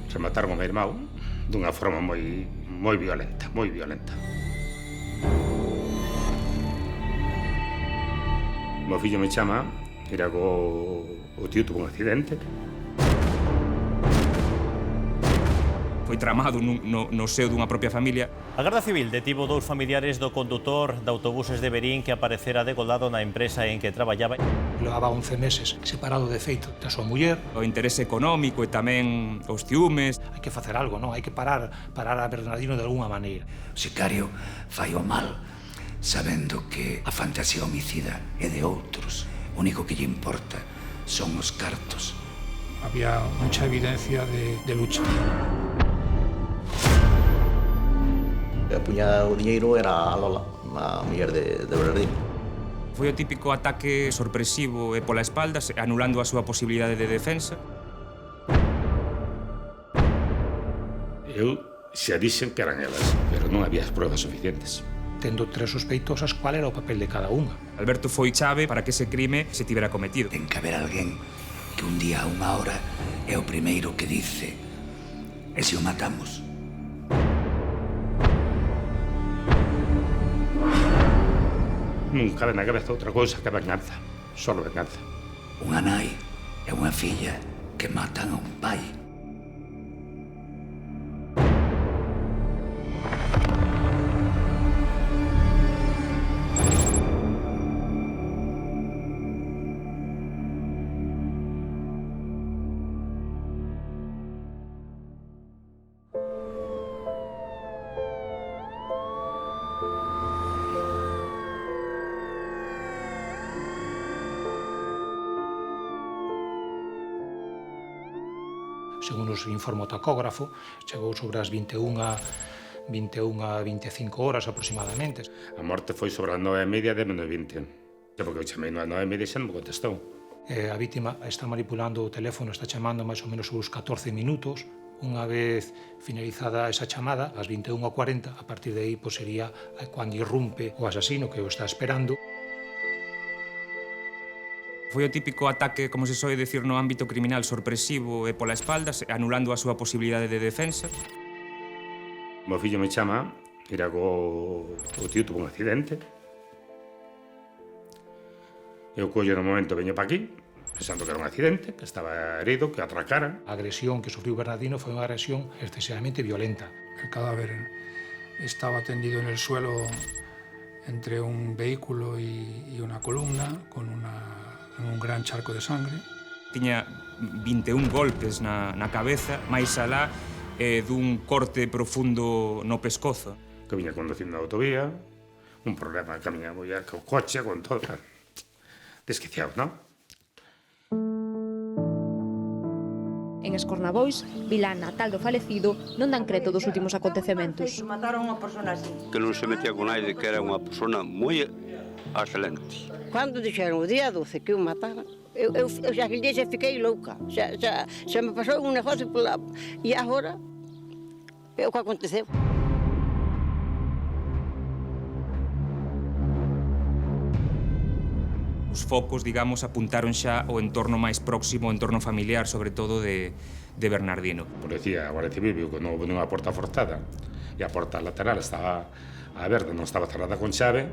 Remataron ao meu irmão dunha forma moi violenta, moi violenta. O meu fillo me chama, era o tío tuvo un accidente. Foi tramado no seo dunha propia familia. A Garda Civil detivo dous familiares do condutor de autobuses de Verín que aparecera degolado na empresa en que traballaba. Levaba 11 meses separado de feito da súa muller. O interese económico e tamén os ciúmes. Hai que facer algo, non? Hai que parar a Bernardino de alguna maneira. O sicario fai o mal, sabendo que a fantasía homicida é de outros. O único que lle importa son os cartos. Había mucha evidencia de lucha. A puñada o diñeiro era a Lola, a muller de Bernardino. Foi o típico ataque sorpresivo e pola espalda, anulando a súa posibilidade de defensa. Eu xa dixen que eran elas, pero non había as pruebas suficientes. Tendo 3 sospeitosas, cual era o papel de cada unha? Alberto foi chave para que ese crime se tivera cometido. Ten que haber alguén que un día a unha hora é o primeiro que dice: e se o matamos? Non cabe na cabeza outra cousa que venganza, solo venganza. Unha nai e unha filla que matan a un pai. Según nos informa o tacógrafo, chegou sobre as 21 a 25 horas aproximadamente. A morte foi sobre as 9:30 de menos 20. Porque eu chamei ás 9:30 e xa non me contestou. A vítima está manipulando o teléfono, está chamando máis ou menos uns 14 minutos. Unha vez finalizada esa chamada, ás 21:40, a partir de aí sería cando irrumpe o asasino que o está esperando. Foi o típico ataque, como se soe decir no ámbito criminal, sorpresivo e pola espalda, anulando a súa posibilidade de defensa. O meu fillo me chama, era o tío tuvo un accidente. Eu collo no momento, veño pa aquí, pensando que era un accidente, que estaba herido, que atracaran. A agresión que sufriu Bernardino foi unha agresión excesivamente violenta. El cadáver estaba tendido en el suelo entre un vehículo y una columna, con un gran charco de sangre. Tiña 21 golpes na cabeza, máis alá dun corte profundo no pescozo. Que viña conducindo a autovía, un problema que a miña muller, co coche, con todo. Desquiciados, non? En Escornabois, vila natal do falecido, non dan creto dos últimos acontecementos. Mataron unha persona así. Que non se metía con nadie, que era unha persona moi excelente. Cando dixeron o día 12 que o mataran, eu xa aquel día xa fiquei louca. Xa me pasou un negocio por lá. E agora, é o que aconteceu. Os focos, digamos, apuntaron xa ao entorno máis próximo, o entorno familiar, sobre todo de Bernardino. A policía, a Guardia Civil, viu que non houve unha porta forzada e a porta lateral estaba aberta, non estaba cerrada con chave,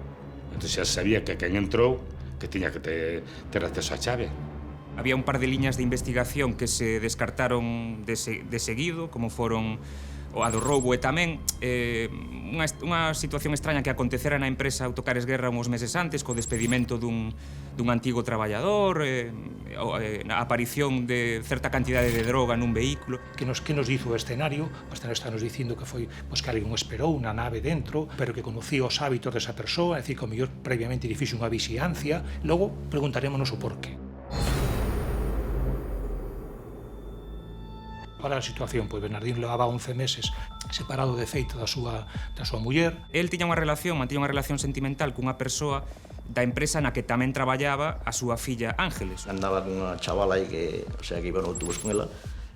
entón xa sabía que quen entrou que tiña que ter acceso á chave. Había un par de liñas de investigación que se descartaron de seguido, como foron a do roubo e tamén unha situación extraña que acontecera na empresa Autocares Guerra uns meses antes, co despedimento dun antigo traballador, a aparición de certa cantidade de droga nun vehículo. Que nos hizo o escenario? O escenario está nos dicindo que foi que alguén o esperou na nave dentro, pero que conocía os hábitos desa persoa, é dicir, que o mellor previamente lle fixo unha vixiancia. Logo preguntarémonos o porqué. Para a situación, pois Bernardino levaba 11 meses separado de feito da súa muller. El tiña mantiña unha relación sentimental cunha persoa da empresa na que tamén traballaba a súa filla Ángeles. Andaba con unha chavala aí que iba no autobús con ela,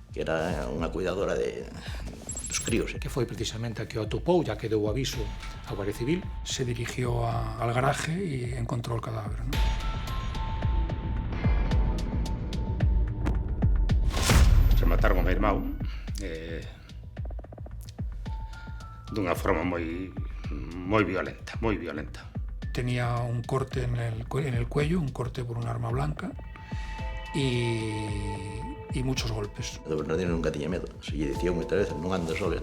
que era unha cuidadora dos críos. Que foi precisamente a que o atopou, ya que deu o aviso á Guardia Civil. Se dirigió al garaje y encontró el cadáver, ¿no? Remataron ao meu irmão dunha forma moi violenta, moi violenta. Tenía un corte en el cuello, un corte por un arma blanca y muchos golpes. O Bernardino nunca tiña medo. Se lle dicía moitas veces, non andes solo,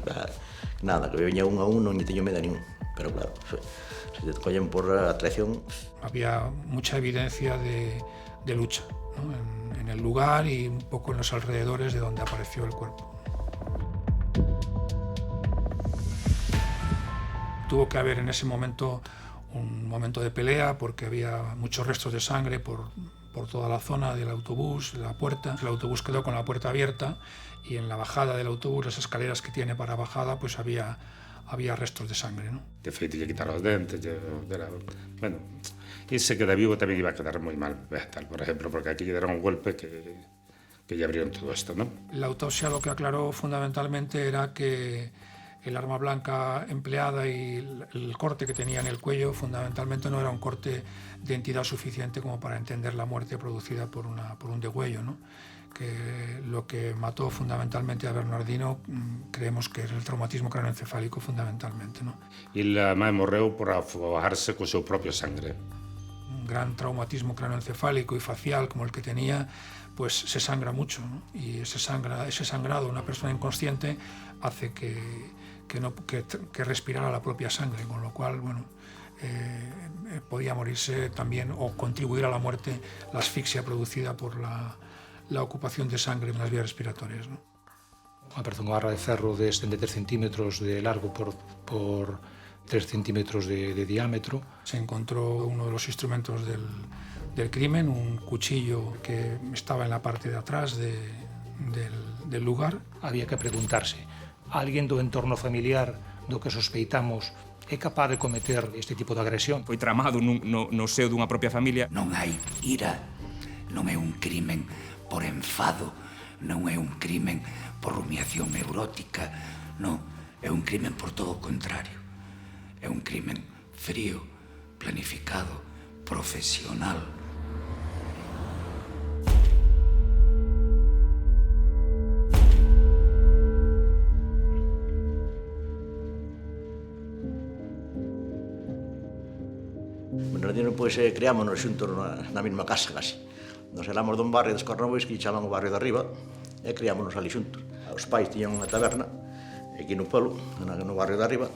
nada, que veña un a un non lle teño medo a ningún. Pero claro, se te collen por a traición... Había mucha evidencia de lucha, ¿no? en el lugar y un poco en los alrededores de donde apareció el cuerpo. Tuvo que haber en ese momento un momento de pelea porque había muchos restos de sangre por toda la zona del autobús, la puerta. El autobús quedó con la puerta abierta y en la bajada del autobús, las escaleras que tiene para bajada, pues había restos de sangre, ¿no? De feito, lle quitaron os dentes, bueno, ese que de vivo tamén iba a quedar moi mal, por ejemplo, porque aquí lle deron un golpe que lle abrieron todo esto, ¿no? La autopsia lo que aclaró fundamentalmente era que el arma blanca empleada y el corte que tenía en el cuello fundamentalmente no era un corte de entidad suficiente como para entender la muerte producida por un degüello, ¿no? Que lo que mató fundamentalmente a Bernardino creemos que es el traumatismo craneoencefálico fundamentalmente, ¿no? E a mãe morreu por afogarse co seu propio sangre. Un gran traumatismo craneoencefálico y facial como el que tenía, pues se sangra mucho, ¿no? Y ese sangrado, una persona inconsciente, hace que respirara la propia sangre, con lo cual, bueno, podía morirse también o contribuir a la muerte la asfixia producida por la ocupación de sangre en las vías respiratorias, ¿no? Aparece unha barra de ferro de 73 centímetros de largo por 3 centímetros de diámetro. Se encontró uno de los instrumentos del crimen, un cuchillo que estaba en la parte de atrás del lugar. Había que preguntarse, alguén do entorno familiar do que sospeitamos é capaz de cometer este tipo de agresión? Foi tramado no seo dunha propia familia. Non hai ira, non é un crimen por enfado, non é un crimen por rumiación neurótica, non, é un crimen por todo o contrario. É un crimen frío, planificado, profesional. Bernardino, pois, criámonos xuntos na mesma casa, casi. Nos éramos dun barrio de Escornabois que chaman o barrio de arriba e criámonos ali xuntos. Os pais tiñan unha taberna aquí no pueblo, no barrio de arriba,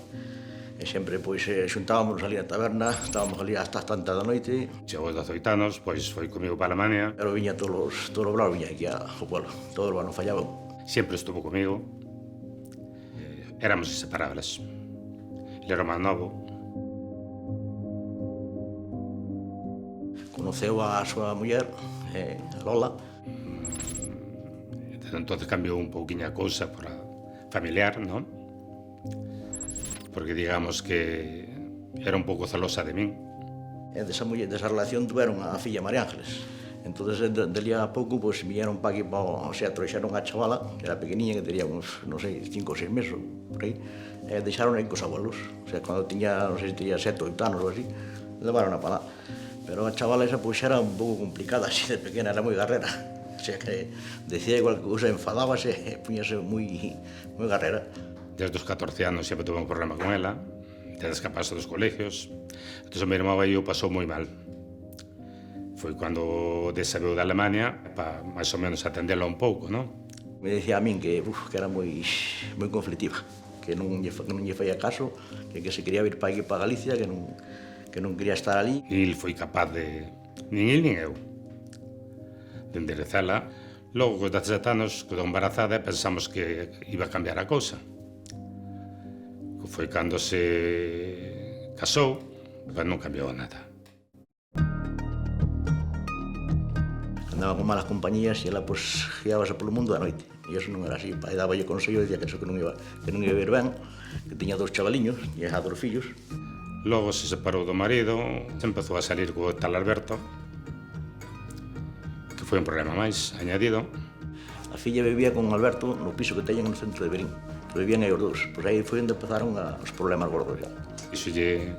e sempre, pois, xuntábamos ali na taberna, estábamos ali hasta as tantas da noite. Chegou aos 18 anos, pois foi comigo para Alemania. Pero viña todos os blancos, viña aquí ao pueblo, todos os blancos fallaban. Sempre estuvo comigo, éramos inseparables. Ele era o máis novo. Conoceu a súa muller, Lola. Desde entonces cambiou un pouquiño a cousa para familiar, non? Porque digamos que era un pouco celosa de min. Desa relación tuveron a filla María Ángeles. Entonces, dali a pouco, pues, viñeron para aquí, o sea, trouxeron a chavala, que era pequeniña, que tería uns, non sei, 5 ou 6 meses, por aí, e deixaron aí cos abuelos. O sea, cando tiña, non sei, tiña 7 ou 8 anos ou así, levaron a para lá. Pero a chavala esa, pois, era un pouco complicada, así de pequena, era moi garrera. O sea, que decía igual que cousa, enfadábase, puñase moi garrera. Desde os 14 anos sempre tuve un problema con ela, desde escaparse dos colegios. Entón, o meu irmão aí o pasou moi mal. Foi cando desabeu de Alemania, para máis ou menos atendela un pouco, non? Me decía a min que era moi conflictiva, que non lle faía caso, que se quería vir para aquí, para Galicia, que non quería estar ali. E ele foi capaz de, nin ele nin eu, de enderezala. Logo, cos 17 anos, quedou embarazada e pensamos que iba a cambiar a cousa. Foi cando se casou, pero non cambiou nada. Andaba con malas compañías e ela, pois, guiábase polo mundo da noite. E iso non era así. Pai daba lle consello, dicía que eso que non iba vir ben, que tiña 2 chavaliños, e xa 2 fillos. Logo se separou do marido, se empezou a salir co tal Alberto, que foi un problema máis añadido. A filla vivía con Alberto no piso que teñen no centro de Verín. Vivían aí os dous. Pois aí foi onde empezaron os problemas gordos xa. Iso lle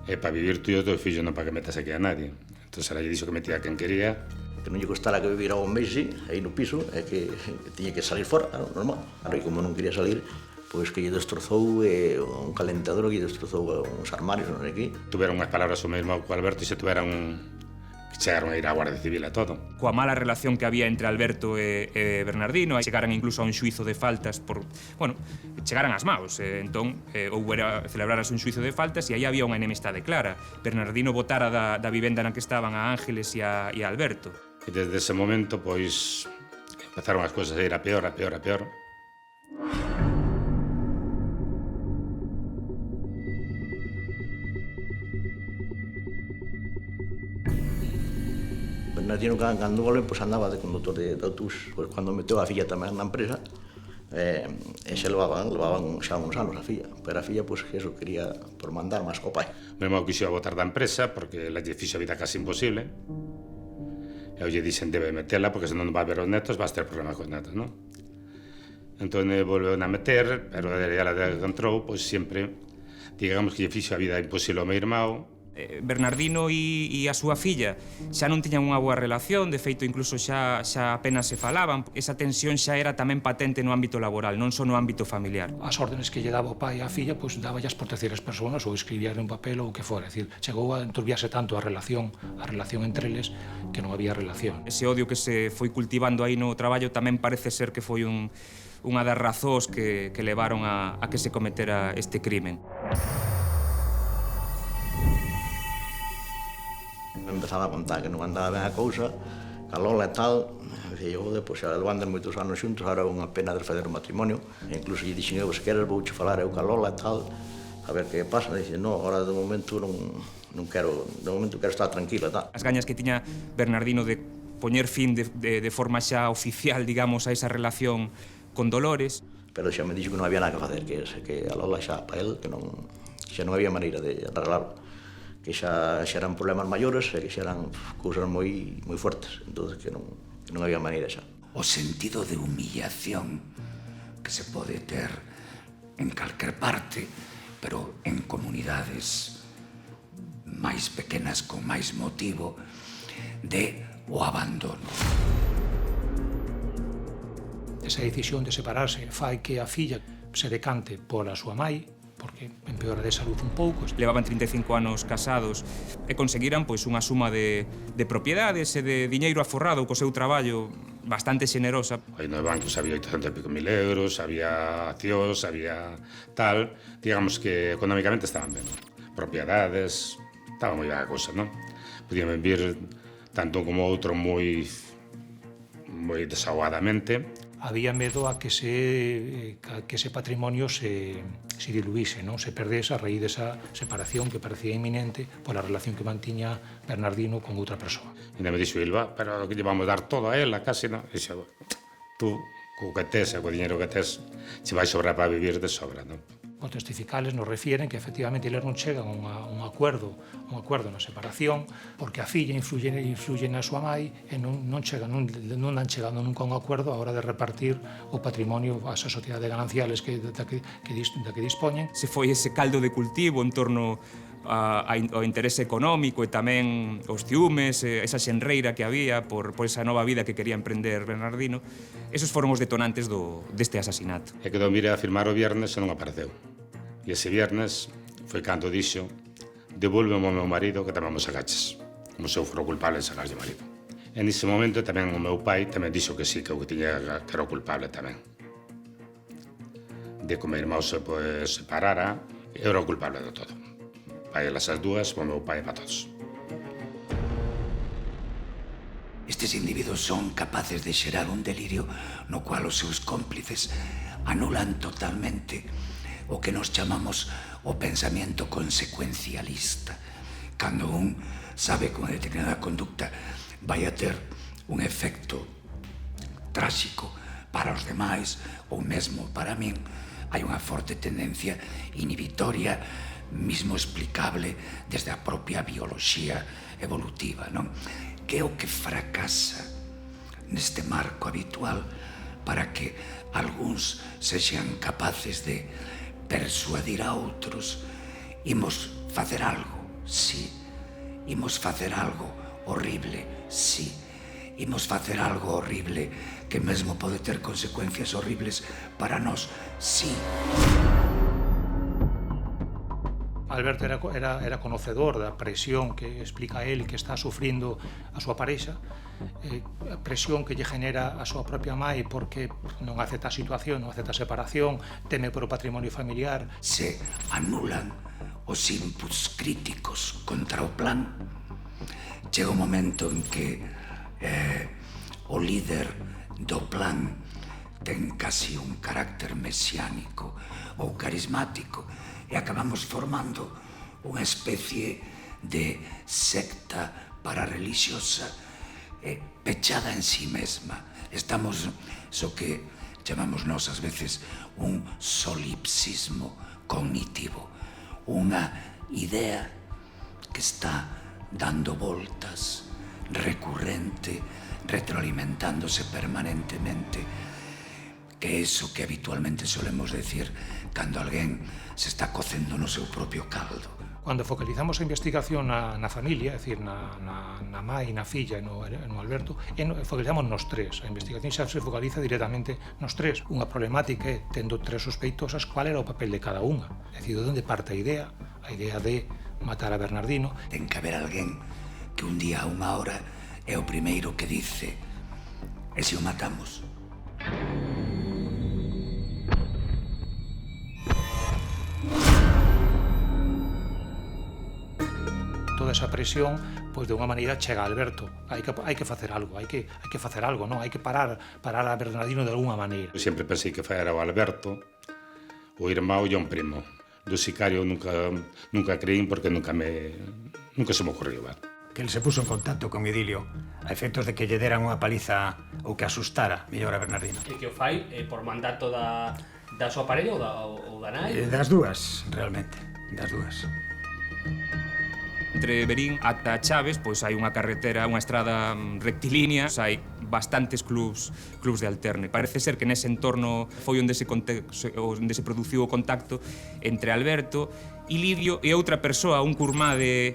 é para vivir tú e o teu fillo, non para que metas aquí a nadie. Entón, ela lle dixo que metía a quen quería. Que non lle costara que vivira un mes aí no piso, e que tiña que salir fora, claro, normal. Claro, e como non quería salir, pois que lle destrozou un calentador, que lle destrozou uns armarios, non sei que. Tuveron unhas palabras o mesmo co Alberto e se tuveran chegaron a ir á Guardia Civil a todo. Coa mala relación que había entre Alberto e Bernardino, chegaran incluso a un xuizo de faltas por, bueno, chegaran ás maus, entón celebrarase un xuizo de faltas e aí había unha enemistade clara. Bernardino botara da vivenda na que estaban a Ángeles e a Alberto. E desde ese momento, pois, empezaron as cousas a ir a peor, a peor, a peor. Bernardino, cando volve, pois andaba de conductor de autobús. Pois cando meteu a filla tamén na empresa, e xa levaban xa uns anos a filla. Pero a filla, pois, que eso quería por mandar máis co pai. Meu irmão quixo botar da empresa porque ela lle fixo a vida casi imposible. E eu lle dixen, debe metela porque senón vai ver os netos, vas ter problemas cos netos, non? Entón, volveu a meter, pero ela que entrou, pois, sempre, digamos que lle fixo a vida imposible ao meu irmão. Bernardino e a súa filla xa non tiñan unha boa relación, de feito incluso xa apenas se falaban. Esa tensión xa era tamén patente no ámbito laboral, non só no ámbito familiar. As órdenes que lle daba o pai á filla, pois dáballas por terceiras persoas ou escribían un papel ou o que fora. É dicir, chegou a enturbiarse tanto a relación entre eles que non había relación. Ese odio que se foi cultivando aí no traballo tamén parece ser que foi unha das razóns que levaron a que se cometera este crimen. Empezaba a contar que non andaba ben a cousa, que a Lola e tal, e eu, pois, xa andan moitos anos xuntos, agora é unha pena de fazer o matrimonio, e incluso lle dixen eu, se queres vouche falar eu que a Lola e tal, a ver que pasa, e dixen, no, agora de momento non quero, de momento quero estar tranquila, tal. As gañas que tiña Bernardino de poñer fin de forma xa oficial, digamos, a esa relación con Dolores. Pero xa me dixo que non había nada que facer, que a Lola xa para el, que xa non había maneira de arreglarlo, que xa eran problemas maiores e que xa eran cousas moi fuertes, entón que non había maneira xa. O sentido de humillación que se pode ter en calquer parte, pero en comunidades máis pequenas con máis motivo de o abandono. Esa decisión de separarse fai que a filla se decante pola súa mai, porque empeora de salud un pouco. Levaban 35 anos casados e conseguiran pois unha suma de propiedades e de diñeiro aforrado co seu traballo bastante xenerosa. Aí no banco había 800 e pico mil euros, había accións, había tal. Digamos que económicamente estaban ben. Propiedades, estaba moi ben a cousa, non? Podían vivir tanto como outro moi desahogadamente. Había medo a que ese patrimonio se diluíse, non? Se perdese a raíz desa separación que parecía inminente pola relación que mantiña Bernardino con outra persoa. E me dixo Ilva, pero que lle vamos dar todo a ela, casi, non? E xa, tú, co que tes e co diñeiro que tes, se vai sobrar para vivir de sobra, non? Os testificales nos refieren que efectivamente eles non chegan a un acordo na separación porque a filla influye na súa mai e non dan chegando nunca a un acordo a hora de repartir o patrimonio ás sociedades gananciales da que dispoñen. Se foi ese caldo de cultivo en torno ao interese económico e tamén os ciúmes, esa xenreira que había por esa nova vida que quería emprender Bernardino, esos foron os detonantes deste asasinato. E quedou mire a firmar o viernes e non apareceu. E ese viernes foi cando dixo devolve-me ao meu marido que tamén me sacaches, como se eu foro culpable de sacarlle o marido. E nese momento tamén o meu pai tamén dixo que sí, que era o culpable tamén. De que o meu irmão se separara, era o culpable de todo. Vai elas as dúas, o meu pai para todos. Estes individuos son capaces de xerar un delirio no cual os seus cómplices anulan totalmente o que nos chamamos o pensamiento consecuencialista, cando un sabe que unha determinada conducta vai a ter un efecto tráxico para os demais ou mesmo para min, hai unha forte tendencia inhibitoria, mismo explicable desde a propia bioloxía evolutiva, non? Que é o que fracasa neste marco habitual para que algúns sexan capaces de persuadir a outros. Imos facer algo, sí. Imos facer algo horrible, sí. imos facer algo horrible que mesmo pode ter consecuencias horribles para nós. Sí. Alberto era conocedor da presión que explica él que está sufrindo a súa parexa, a presión que lle genera a súa propia mãe porque non acepta a situación, non acepta a separación, teme por o patrimonio familiar. Se anulan os inputs críticos contra o plan, chega un momento en que o líder do plan ten casi un carácter mesiánico ou carismático e acabamos formando unha especie de secta pararelixiosa pechada en sí mesma. Estamos so que chamamos nós ás veces un solipsismo cognitivo, unha idea que está dando voltas, recurrente, retroalimentándose permanentemente, que é iso que habitualmente solemos decir cando alguén se está cocendo no seu propio caldo. Cando focalizamos a investigación na familia, é dicir, na mãe, na filla e no Alberto, focalizamos nos tres. A investigación xa se focaliza directamente nos tres. Unha problemática é, tendo tres sospeitosas, qual era o papel de cada unha. É dicir, de onde parte a idea de matar a Bernardino. Ten que haber alguén que un día a unha hora é o primeiro que dice: e se o matamos? Toda esa presión, pois de unha maneira chega a Alberto. Hai que facer algo, hai que facer algo, non? Hai que parar a Bernardino de alguna maneira. Eu sempre pensei que era o Alberto, o irmão e un primo. Do sicario nunca creín porque nunca se me ocurriu. Que el se puso en contacto con Idilio a efectos de que lle deran unha paliza ou que asustara mellor a Bernardino. E que o fai por mandato da súa parella ou da nai? Das dúas, realmente, das dúas. Entre Verín ata Chaves, pois hai unha carretera, unha estrada rectilínea, hai bastantes clubs de alterne. Parece ser que nese entorno foi onde se produciu o contacto entre Alberto, Ilidio e outra persoa, un curmá de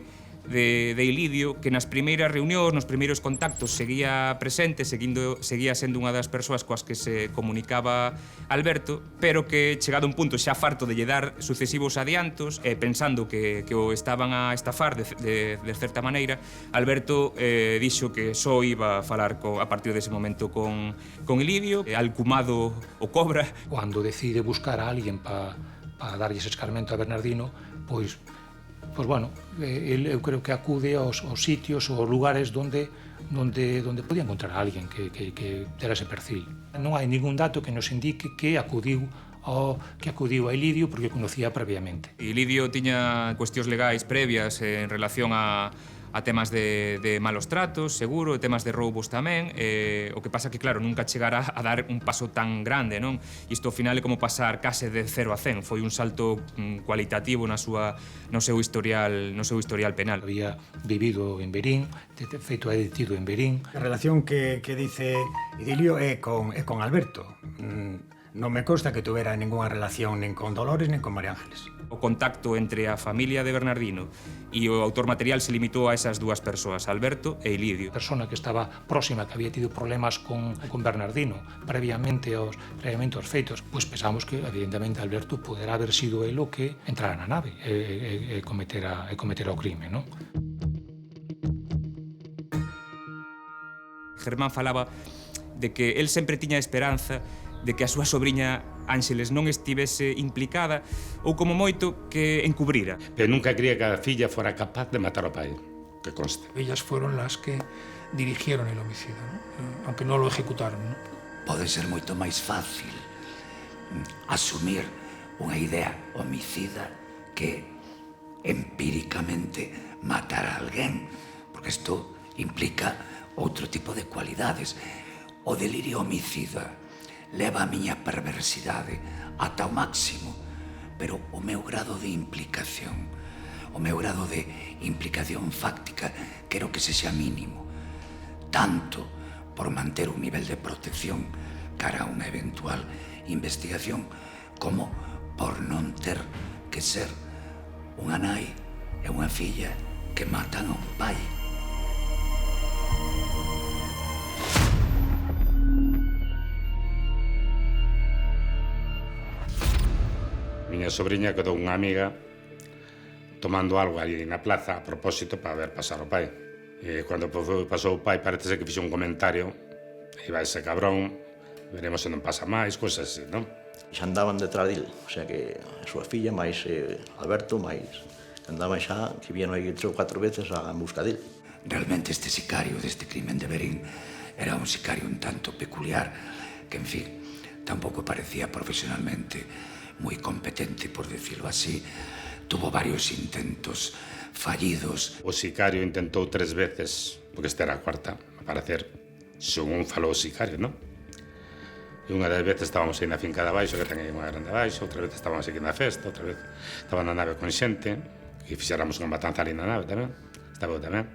Ilidio, que nas primeiras reunións, nos primeiros contactos seguía presente, seguía sendo unha das persoas coas que se comunicaba Alberto, pero que chegado un punto xa farto de lle dar sucesivos adiantos e pensando que o estaban a estafar de certa maneira, Alberto dixo que só iba a falar a partir dese momento con Ilidio, alcumado o Cobra. Cando decide buscar a alguén para darlle ese escarmento a Bernardino, pois bueno, eu creo que acude aos sitios ou lugares onde podía encontrar a alguén que dera ese perfil. Non hai ningún dato que nos indique que acudiu a Ilidio porque conocía previamente. Ilidio tiña cuestións legais previas en relación a temas de malos tratos, seguro, e temas de roubos tamén, o que pasa que, claro, nunca chegará a dar un paso tan grande, non? Isto ao final é como pasar case de 0 a 100, foi un salto cualitativo no seu historial penal. Había vivido en Verín, feito detido en Verín. A relación que dice Idilio é con Alberto. Non me consta que tuvera ninguna relación nin con Dolores nin con María Ángeles. O contacto entre a familia de Bernardino e o autor material se limitou a esas dúas persoas, Alberto e Ilidio. A persona que estaba próxima, que había tido problemas con Bernardino previamente aos feitos, pois pensamos que evidentemente Alberto poderá haber sido el o que entrara na nave e cometera o crime, non? Germán falaba de que el sempre tiña esperanza de que a súa sobriña Ángeles non estivese implicada ou, como moito, que encubrira. Pero nunca creía que a filla fora capaz de matar ao pai, que conste. Ellas fueron las que dirigieron el homicidio, ¿no? Aunque no lo ejecutaron, ¿no? Pode ser moito máis fácil asumir unha idea homicida que empíricamente matar a alguén, porque isto implica outro tipo de cualidades. O delirio homicida leva a miña perversidade ata o máximo, pero o meu grado de implicación fáctica quero que sexa mínimo, tanto por manter un nivel de protección cara a unha eventual investigación, como por non ter que ser unha nai e unha filla que matan a un pai. miña sobrinha quedou unha amiga tomando algo ali na plaza a propósito para ver pasar o pai. E cando pasou o pai parece que fixo un comentario: iba ese cabrón, veremos se non pasa máis, cosas así, non? Xa andaban detrás dele, o sea que a súa filla, máis Alberto, máis andaban xa, que vieron aí 3 ou 4 veces en busca dele. Realmente este sicario deste crimen de Verín era un sicario un tanto peculiar, que, en fin, tampouco parecía profesionalmente moi competente, por decirlo así. Tuvo varios intentos fallidos. O sicario intentou 3 veces, porque esta era a cuarta, a parecer, según falou o sicario, non? E unha das veces estábamos aí na finca de abaixo, que ten aí unha grande abaixo, outra vez estábamos aquí na festa, outra vez estaba na nave con xente, e fixéramos unha matanza ali na nave tamén, estaba eu tamén.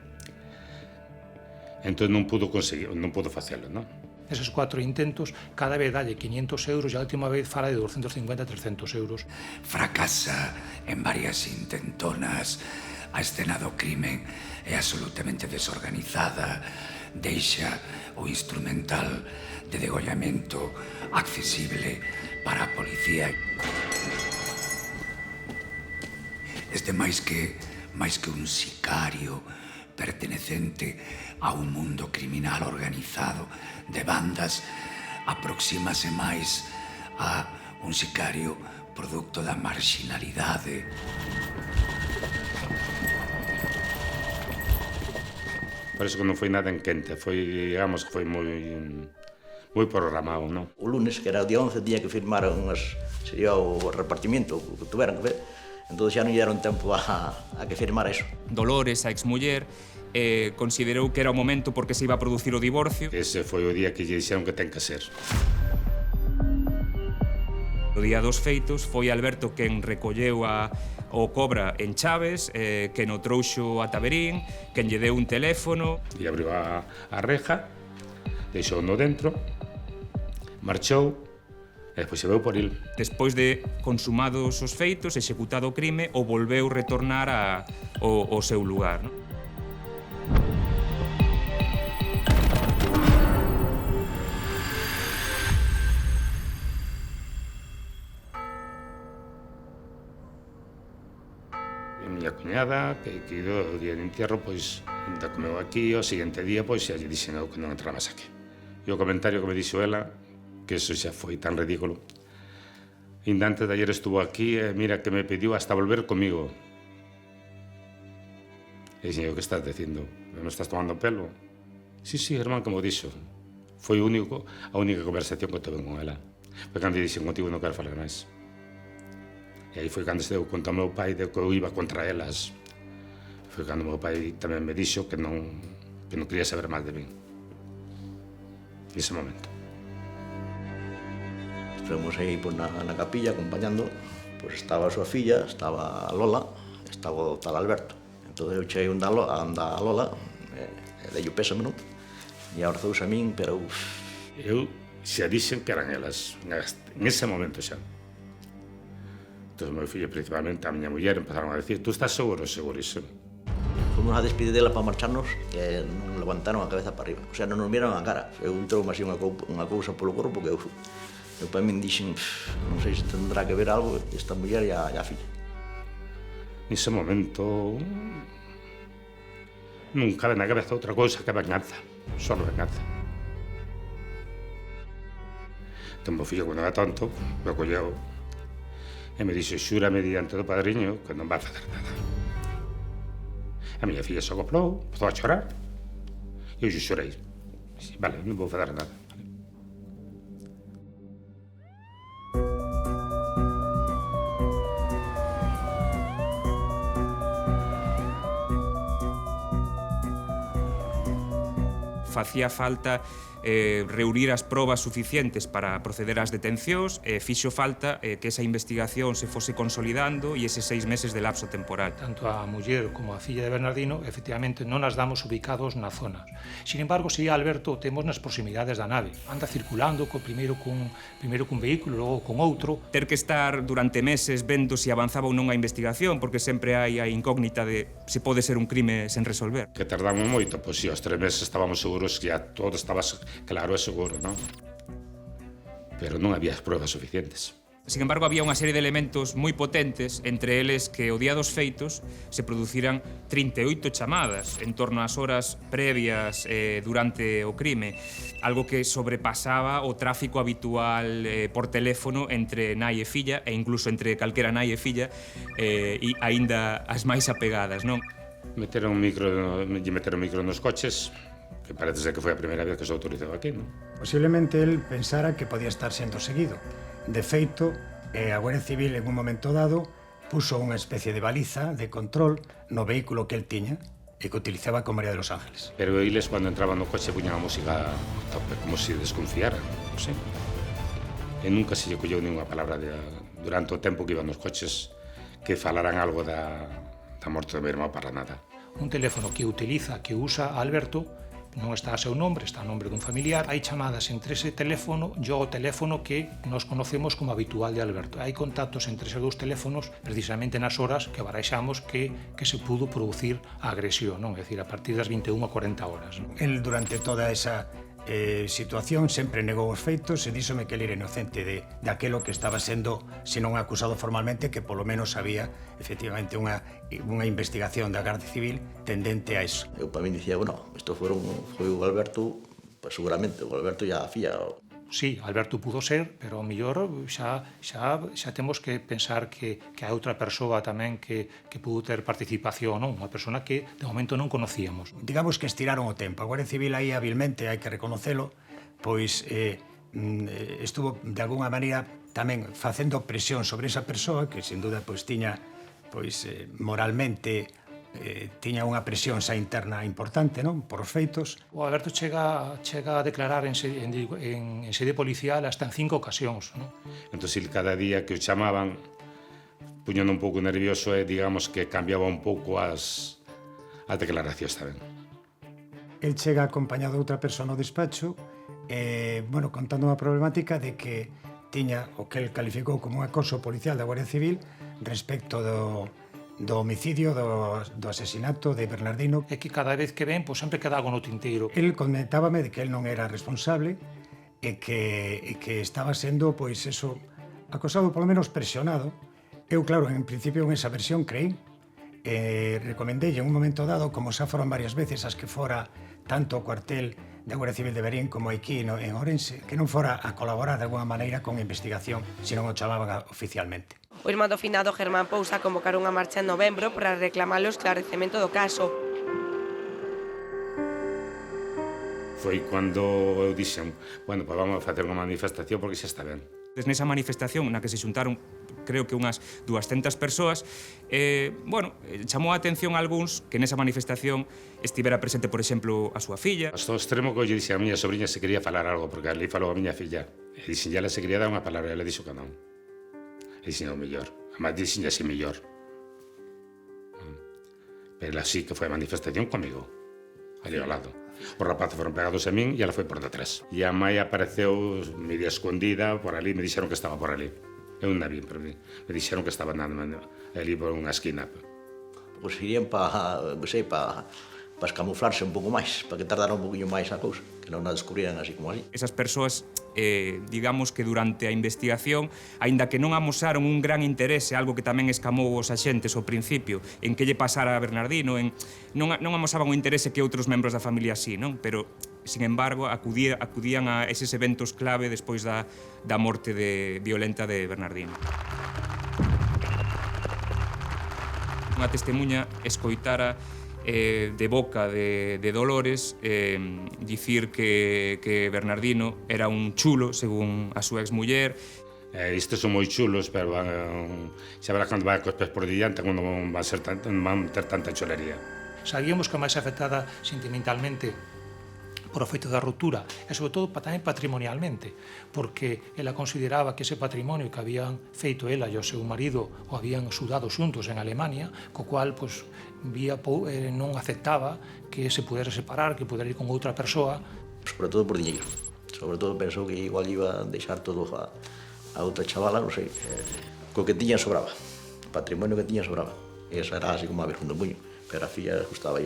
Entón non pudo facelo, non? Esos 4 intentos, cada vez dalle 500 euros e a última vez fala de 250 300 euros. Fracasa en varias intentonas, a escena do crimen é absolutamente desorganizada, deixa o instrumental de degollamento accesible para a policía. Este máis que un sicario pertenecente a un mundo criminal organizado de bandas, aproxímase máis a un sicario producto da marxinalidade. Por eso que non foi nada en quente, foi, digamos, que foi moi programado, non? O lunes, que era o día 11, tiña que firmar sería o repartimiento que tuveran que ver. Entón xa non lle deron tempo a que firmara eso. Dolores, a exmuller, considerou que era o momento porque se iba a producir o divorcio. Ese foi o día que lle dixeron que ten que ser. O día dos feitos foi Alberto quen recolleu o cobra en Chaves, quen o trouxo a Taberín, quen lle deu un teléfono. E abriu a reja, deixou-no dentro, marchou, e despois se veu por il. Despois de consumados os feitos, executado o crime, o volveu retornar ao seu lugar, non? E miña cuñada, que quedou o día de entierro, pois, ainda comeu aquí, o seguinte día, pois, xa lle dixen eu que non entrabas aquí. E o comentario que me dixo ela, que eso xa foi tan ridículo. Ainda antes de ayer estuvo aquí e mira que me pediu hasta volver comigo. E dixen, o que estás dicindo? Non estás tomando pelo? Sí, hermán, como dixo. Foi a única conversación que tuve con ela. Foi cando dixen, contigo non quero falar máis. E aí foi cando se deu conta ao meu pai de que eu iba contra elas. Foi cando meu pai tamén me dixo que non quería saber máis de mí. Nese momento. Estivemos aí na capilla acompañando, pois estaba a súa filla, estaba a Lola, estaba o tal Alberto. Entón eu cheguei a Lola, e dei o pésame, non? E abrazouse a min, pero... Eu xa dixen que eran elas, en ese momento xa. Entón, meu fillo, principalmente, a miña muller, empezaron a decir, tú estás seguro? Segurísimo. Fomos a despedir dela para marcharnos e non levantaron a cabeza para arriba. O sea, non nos miraron a cara. Eu entrou así unha cousa polo corpo que eu para min dixen, non sei se tendrá que ver algo esta muller e a filla. Nese momento non cabe na cabeza outra cousa que a venganza, só venganza. Entón, meu fillo, quando era tonto, me colleu e me dixo, xúrame diante do padriño que non vai facer nada. A miña filla se acoplou, empezou a chorar, e eu xorei. Dixen, vale, non vou fazer nada. Facía falta reunir as probas suficientes para proceder ás detencións, fixo falta que esa investigación se fose consolidando e eses 6 meses de lapso temporal. Tanto a muller como a filla de Bernardino, efectivamente, non as damos ubicados na zona. Sin embargo, si Alberto temos nas proximidades da nave. Anda circulando primeiro cun vehículo, logo con outro. Ter que estar durante meses vendo se avanzaba ou non a investigación, porque sempre hai a incógnita de se pode ser un crime sen resolver. Que tardamos moito, pois si, aos 3 meses estábamos seguros que ya todo estaba claro e seguro, non? Pero non había pruebas suficientes. Sin embargo, había unha serie de elementos moi potentes, entre eles que o día dos feitos se produciran 38 chamadas en torno ás horas previas durante o crime, algo que sobrepasaba o tráfico habitual por teléfono entre nai e filla, e incluso entre calquera nai e filla, e aínda as máis apegadas, non? Meteron micro nos coches, que parece ser que foi a primeira vez que se autorizou aquí, non? Posiblemente el pensara que podía estar sendo seguido. De feito, a Guardia Civil en un momento dado puso unha especie de baliza de control no vehículo que el tiña e que utilizaba con María de los Ángeles. Pero eles, cando entraban no coche, puñan a música a tope, como se desconfiaran, non sei. E nunca se lle colleu ninguna palabra durante o tempo que iban nos coches que falaran algo da morte do meu irmão para nada. Un teléfono que usa Alberto, non está a seu nombre, está a nombre dun familiar. Hai chamadas entre ese teléfono e o teléfono que nos conocemos como habitual de Alberto. Hai contactos entre esos dous teléfonos precisamente nas horas que barexamos que se pudo producir a agresión, non? É dicir, a partir das 21:40 horas. Non? El, durante toda esa situación, sempre negou os feitos e díxome que ele era inocente de aquelo que estaba sendo, se non acusado formalmente, que polo menos había efectivamente unha investigación da Garda Civil tendente a eso. Eu para mí dicía, bueno, isto foi o Alberto, pues seguramente o Alberto e a filla. Sí, Alberto pudo ser, pero ao mellor xa temos que pensar que hai outra persoa tamén que pudo ter participación, non? Unha persona que de momento non conocíamos. Digamos que estiraron o tempo. A Guardia Civil aí habilmente, hai que reconocelo, pois estuvo de alguna maneira tamén facendo presión sobre esa persoa que sin duda pois tiña moralmente tiña unha presión xa interna importante, non? Por os feitos. O Alberto chega a declarar en sede policial hasta en 5 ocasións, non? Entón, cada día que o chamaban, puñando un pouco nervioso e digamos que cambiaba un pouco as declaracións tamén. El chega acompañado de outra persoa no despacho, contando unha problemática de que tiña o que el calificou como un acoso policial da Guardia Civil respecto do homicidio, do asesinato de Bernardino. É que cada vez que ven, pois sempre queda algo no tinteiro. El comentábame de que el non era responsable e que estaba sendo, pois, eso, acosado, polo menos presionado. Eu, claro, en principio, en esa versión creí. Recomendei en un momento dado, como xa foron varias veces as que fora tanto o cuartel da Guardia Civil de Verín como aquí en Ourense, que non fora a colaborar de alguna maneira con a investigación, senón o chamaban oficialmente. O irmán do finado Germán Pousa convocaron unha marcha en novembro para reclamar o esclarecemento do caso. Foi cando eu dixen, bueno, pois vamos a facer unha manifestación porque xa está ben. Nesa manifestación na que se xuntaron, creo que unhas 200 persoas, chamou a atención a algúns que nesa manifestación estivera presente, por exemplo, a súa filla. Hasta o extremo que eu lle dixen a miña sobrinha se quería falar algo, porque ali falou a miña filla. E dixen, se quería dar unha palabra, e ela dixo que non. E dixen, o mellor. Además, dixen así mellor. Pero así que foi a manifestación comigo, ali ao lado. Os rapazos foron pegados a min e ela foi por detrás. E a mãe apareceu media escondida por ali, me dixeron que estaba por ali. Eu non a vi, pero me dixeron que estaba andando ali por unha esquina. Pois irían para escamuflarse un pouco máis, para que tardara un poquinho máis a cousa, que non a descubrieran así como así. Esas persoas, digamos que durante a investigación, aínda que non amosaron un gran interese, algo que tamén escamou os axentes ao principio, en que lle pasara a Bernardino, non amosaban o interese que outros membros da familia así, non? Pero, sin embargo, acudían a eses eventos clave despois da morte violenta de Bernardino. Unha testemunha escoitara de boca de Dolores dicir que Bernardino era un chulo, según a súa exmuller. Estes son moi chulos, pero xa verás cando vai cos pés por diante cando van ter tanta chulería. Sabíamos que a máis afectada sentimentalmente por o feito da ruptura e, sobre todo, tamén patrimonialmente, porque ela consideraba que ese patrimonio que habían feito ela e o seu marido o habían sudado xuntos en Alemania, co cual, pois, non aceptaba que se pudera separar, que pudera ir con outra persoa. Sobre todo por diñeiro. Sobre todo pensou que igual iba a deixar todo a outra chavala, non sei, co que tiña sobraba. O patrimonio que tiña sobraba. E esa era así como a virgen do puño, pero a filla gustaba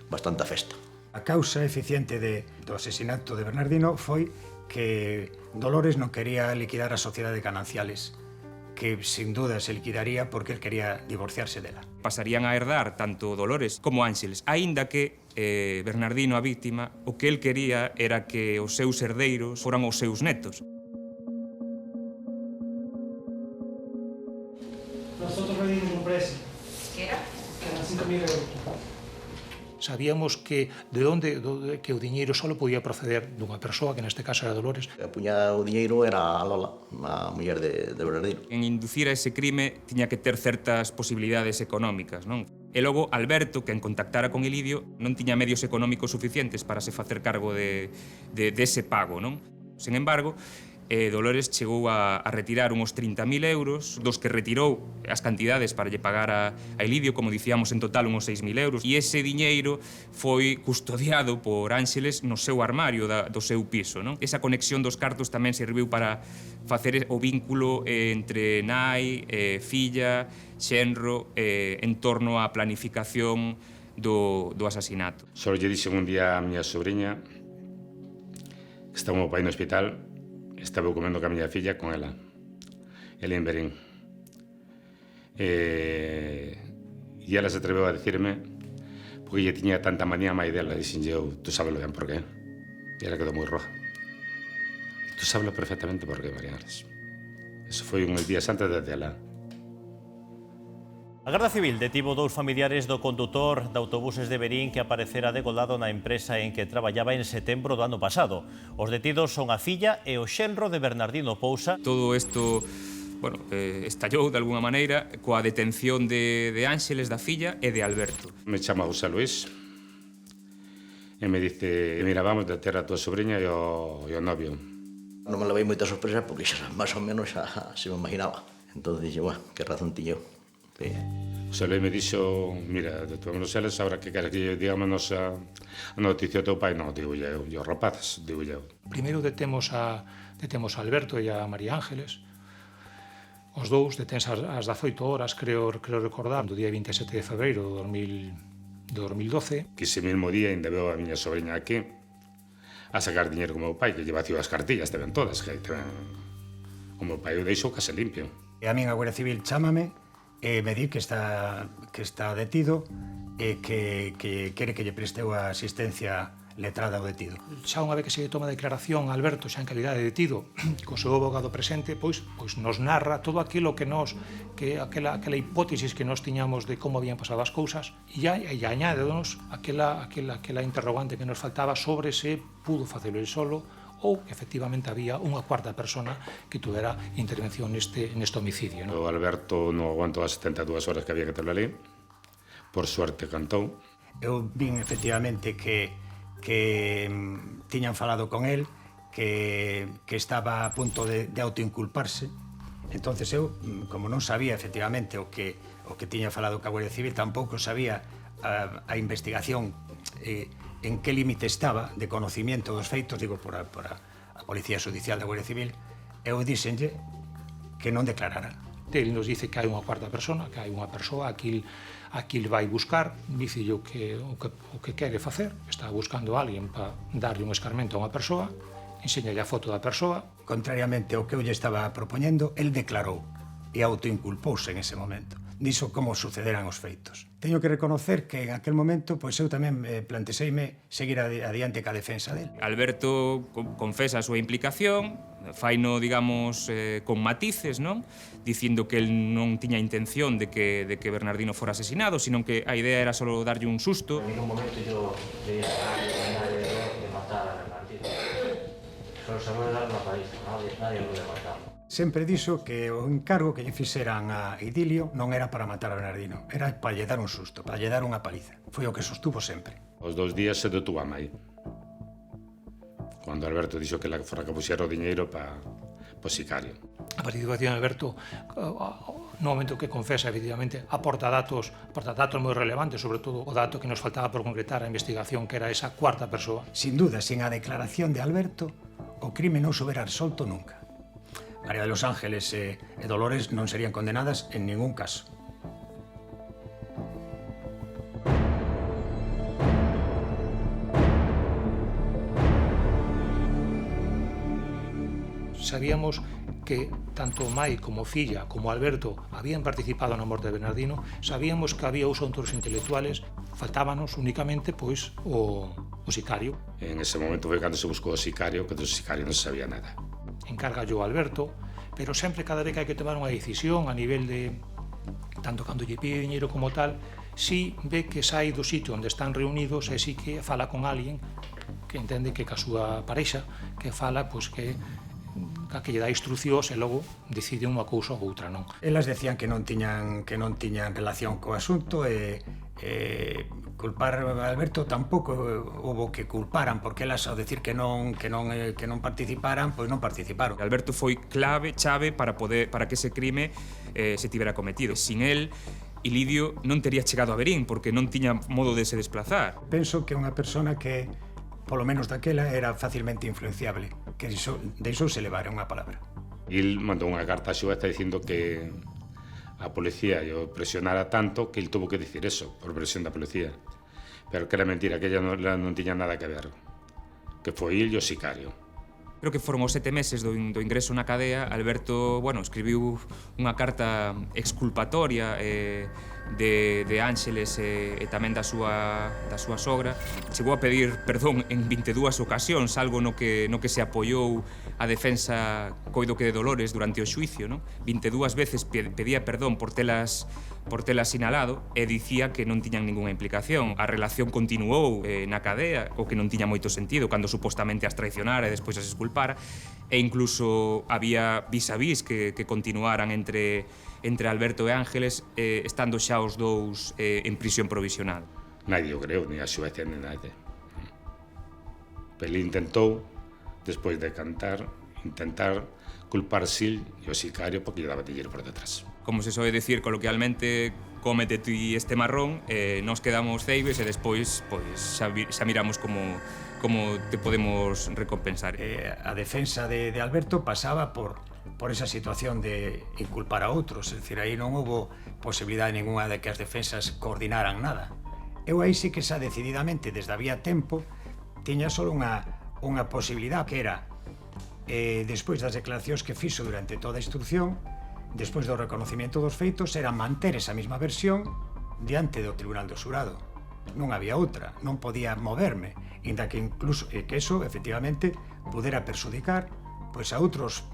bastante a festa. A causa eficiente do asesinato de Bernardino foi que Dolores non quería liquidar a sociedade de Gananciales que sin duda se liquidaría porque él quería divorciarse dela. Pasarían a herdar tanto Dolores como Ángeles, aínda que Bernardino, a víctima, o que el quería era que os seus herdeiros foran os seus netos. Nosotros vendimos un precio. Que era? Que eran 5.000 euros. Sabíamos que que o diñeiro só podía proceder dunha persoa, que neste caso era Dolores. A puñada o diñeiro era a Lola, a muller de Bernardino. En inducir a ese crime tiña que ter certas posibilidades económicas, non? E logo Alberto, que en contactara con Elidio, non tiña medios económicos suficientes para se facer cargo dese pago, non? Sen embargo, Dolores chegou a retirar uns 30.000 euros, dos que retirou as cantidades para lle pagar a Elidio, como dicíamos, en total uns 6.000 euros, e ese diñeiro foi custodiado por Ángeles no seu armario do seu piso, non? Esa conexión dos cartos tamén serviu para facer o vínculo entre nai, filla, xenro, en torno á planificación do asasinato. Só lle dixen un día a miña sobrinha que estaba o pai no hospital. Estaba comendo ca miña filla con ela en Berín. E ela se atreveu a dicirme porque ella tiña tanta manía máis dela. Dixen eu, tú sabes ben por qué. E ela quedou moi roja. Tú sabes perfectamente por qué, María Ángeles. Eso foi uns días antes de dela. A Garda Civil detivo 2 familiares do condutor de autobuses de Verín que aparecera degolado na empresa en que traballaba en setembro do ano pasado. Os detidos son a filla e o xenro de Bernardino Pousa. Todo isto, estallou de alguna maneira coa detención de Ángeles, da filla, e de Alberto. Me chama José Luis e me dice, mira, vamos a ter a tua sobrinha e o novio. Non me levei moita sorpresa porque xa, máis ou menos xa se me imaginaba. Entón dixo, bueno, que razón tiño. Sí. José Luis me dixo, mira, de todos os eles, ahora que queres que digamos a noticia ao teu pai? Non, digo eu, e os rapaces, digo eu. Primeiro detemos a Alberto e a María Ángeles. Os dous detense ás 18 horas, creo recordar, do día 27 de febreiro do 2012. Que ese mesmo día ainda veo a miña sobrinha aquí a sacar diñeiro como o pai, que lle vacío as cartillas, te ven todas, que te ven... Como o pai o deixo case limpio. E a min a Guardia Civil chámame e me di que está detido e que quere que lle presteu a asistencia letrada ao detido. Xa unha vez que se toma declaración Alberto, xa en calidade de detido, co seu abogado presente, pois nos narra todo aquilo que aquela hipótesis que nos tiñamos de como habían pasado as cousas e añádenos aquela interrogante que nos faltaba sobre se pudo facelo el solo ou efectivamente había unha cuarta persona que tuvera intervención neste homicidio. O Alberto non aguantou as 72 horas que había que terlo ali. Por suerte cantou. Eu vin efectivamente que tiñan falado con él, que estaba a punto de autoinculparse. Entonces eu, como non sabía efectivamente o que tiña falado ca Guardia Civil, tampouco sabía a investigación en que límite estaba de conocimiento dos feitos, digo, por a Policía Judicial da Guardia Civil, eu díxenlle que non declarara. Ele nos dice que hai unha cuarta persona, que hai unha persoa, aquí vai buscar, dice o que quere facer, está buscando a alguén para darlle un escarmento a unha persoa, enseñalle a foto da persoa. Contrariamente ao que eu lle estaba propoñendo, el declarou e autoinculpouse en ese momento. Dixo como sucederan os feitos. Teño que reconocer que en aquel momento pois eu tamén planteseime seguir adiante ca defensa del. Alberto confesa a súa implicación, faino, digamos, con matices, non? Dicindo que el non tiña intención de que Bernardino fora asesinado, sino que a idea era solo darlle un susto. En ningún momento yo veía de matar a Bernardino. Solo se me dar unha paliza, nadie lo de matar. Sempre dixo que o encargo que lle fixeran a Idilio non era para matar a Bernardino, era para lle dar un susto, para lle dar unha paliza. Foi o que sostuvo sempre. Os 2 días se detuvo a mai. Cando Alberto dixo que fora que puxera o diñeiro para o sicario. A participación de Alberto, no momento que confesa, efectivamente, aporta datos moi relevantes, sobre todo o dato que nos faltaba por concretar a investigación, que era esa cuarta persoa. Sin duda, sin a declaración de Alberto, o crime non se hubiera resolto nunca. María de los Ángeles e Dolores non serían condenadas en ningún caso. sabíamos que tanto Mai como filla como Alberto habían participado na morte de Bernardino, sabíamos que había os autores intelectuales, faltábanos únicamente pois o sicario. En ese momento foi cando se buscou o sicario, que do sicario non se sabía nada. Encarga yo a Alberto, pero sempre cada vez que hai que tomar unha decisión a nivel de, tanto cando lle pide dinheiro como tal, si ve que sai do sitio onde están reunidos e si que fala con alguén que entende que ca súa parexa, que fala, pois que lle dá instruccións e logo decide unha cousa ou outra, non? Elas decían que non tiñan relación co asunto e culpar a Alberto tampouco houbo que culparan, porque elas ao decir que non participaran, pois non participaron. Alberto foi chave para que ese crime se tivera cometido. Sin él, Ilidio non tería chegado a Verín, porque non tiña modo de se desplazar. Penso que unha persona que, polo menos daquela, era facilmente influenciable, que deixouse levar unha palabra. Il mandou unha carta a xueza dicindo que a policía o presionara tanto que il tuvo que dicir eso, por presión da policía. Pero que era mentira, que ella non tiña nada que ver, que foi il e o sicario. Creo que foron os 7 meses do ingreso na cadea. Alberto, escribiu unha carta exculpatoria de Ángeles e tamén da súa sogra. Chegou a pedir perdón en 22 ocasións, algo no que se apoiou a defensa, coido que de Dolores, durante o xuicio, non? 22 veces pedía perdón por telas sinalado e dicía que non tiñan ninguna implicación. A relación continuou na cadea, o que non tiña moito sentido, cando supostamente as traicionara e despois as esculpara, e incluso había vis-a-vis que continuaran entre Alberto e Ángeles, estando xa os dous en prisión provisional. Nadie o creo, ni a xueza, ni nadie. Pero ele intentou, despois de intentar culpar Sil e o sicario porque lle daba dinheiro por detrás. Como se soe decir coloquialmente, cómete ti este marrón, nos quedamos ceibes e despois xa miramos como te podemos recompensar. A defensa de Alberto pasaba por esa situación de inculpar a outros, é dicir, aí non houbo posibilidade ninguna de que as defensas coordinaran nada. Eu aí sí que xa decididamente, desde había tempo, tiña só unha posibilidad, que era, despois das declaracións que fixo durante toda a instrucción, despois do reconocimiento dos feitos, era manter esa mesma versión diante do Tribunal do Xurado. Non había outra, non podía moverme, inda que incluso que eso, efectivamente, pudera perxudicar pois a outros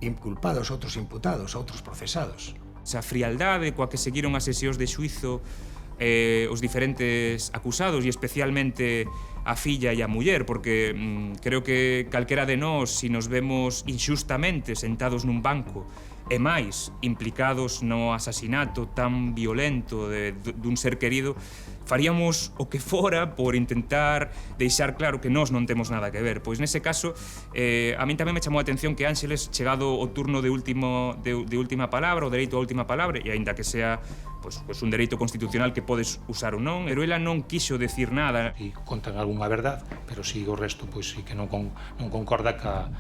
inculpados, a outros imputados, a outros procesados. Esa frialdade coa que seguiron as sesións de xuizo os diferentes acusados e especialmente a filla e a muller, porque creo que calquera de nós, se nos vemos inxustamente sentados nun banco e máis implicados no asasinato tan violento dun ser querido, faríamos o que fora por intentar deixar claro que nós non temos nada que ver. Pois nese caso, a min tamén me chamou a atención que Ángeles, chegado o turno de última palabra, o dereito á última palabra, e aínda que sea un dereito constitucional que podes usar ou non, pero ela non quixo decir nada. E contan algunha verdad, pero si o resto sí que non concorda ca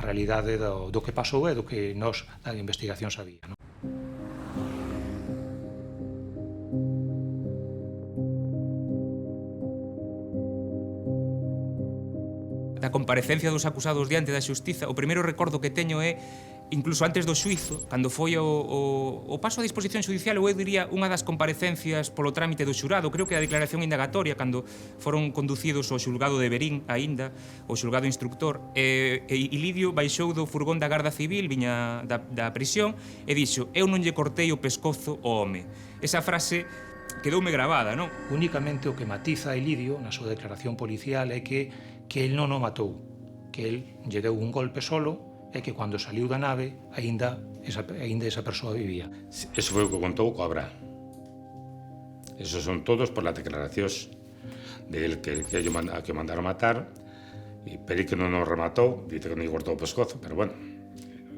realidade do que pasou e do que nós da investigación sabía, non? Da comparecencia dos acusados diante da xustiza, o primeiro recordo que teño é, incluso antes do xuizo, cando foi o paso a disposición judicial, ou eu diría unha das comparecencias polo trámite do xurado, creo que a declaración indagatoria, cando foron conducidos ao xulgado de Verín, aínda, o xulgado instructor, e Ilidio baixou do furgón da Garda Civil, viña da prisión, e dixo: eu non lle cortei o pescozo ao home. Esa frase quedoume gravada, non? Únicamente o que matiza a Ilidio na súa declaración policial é que el non o matou, que el lle deu un golpe solo e que cando saliu da nave aínda esa persoa vivía. Eso foi o que contou Cobra. Esos son todos por las declaracións de él que mandaron matar, e Peri que non nos rematou, dice que non lle cortou o pescozo, pero bueno,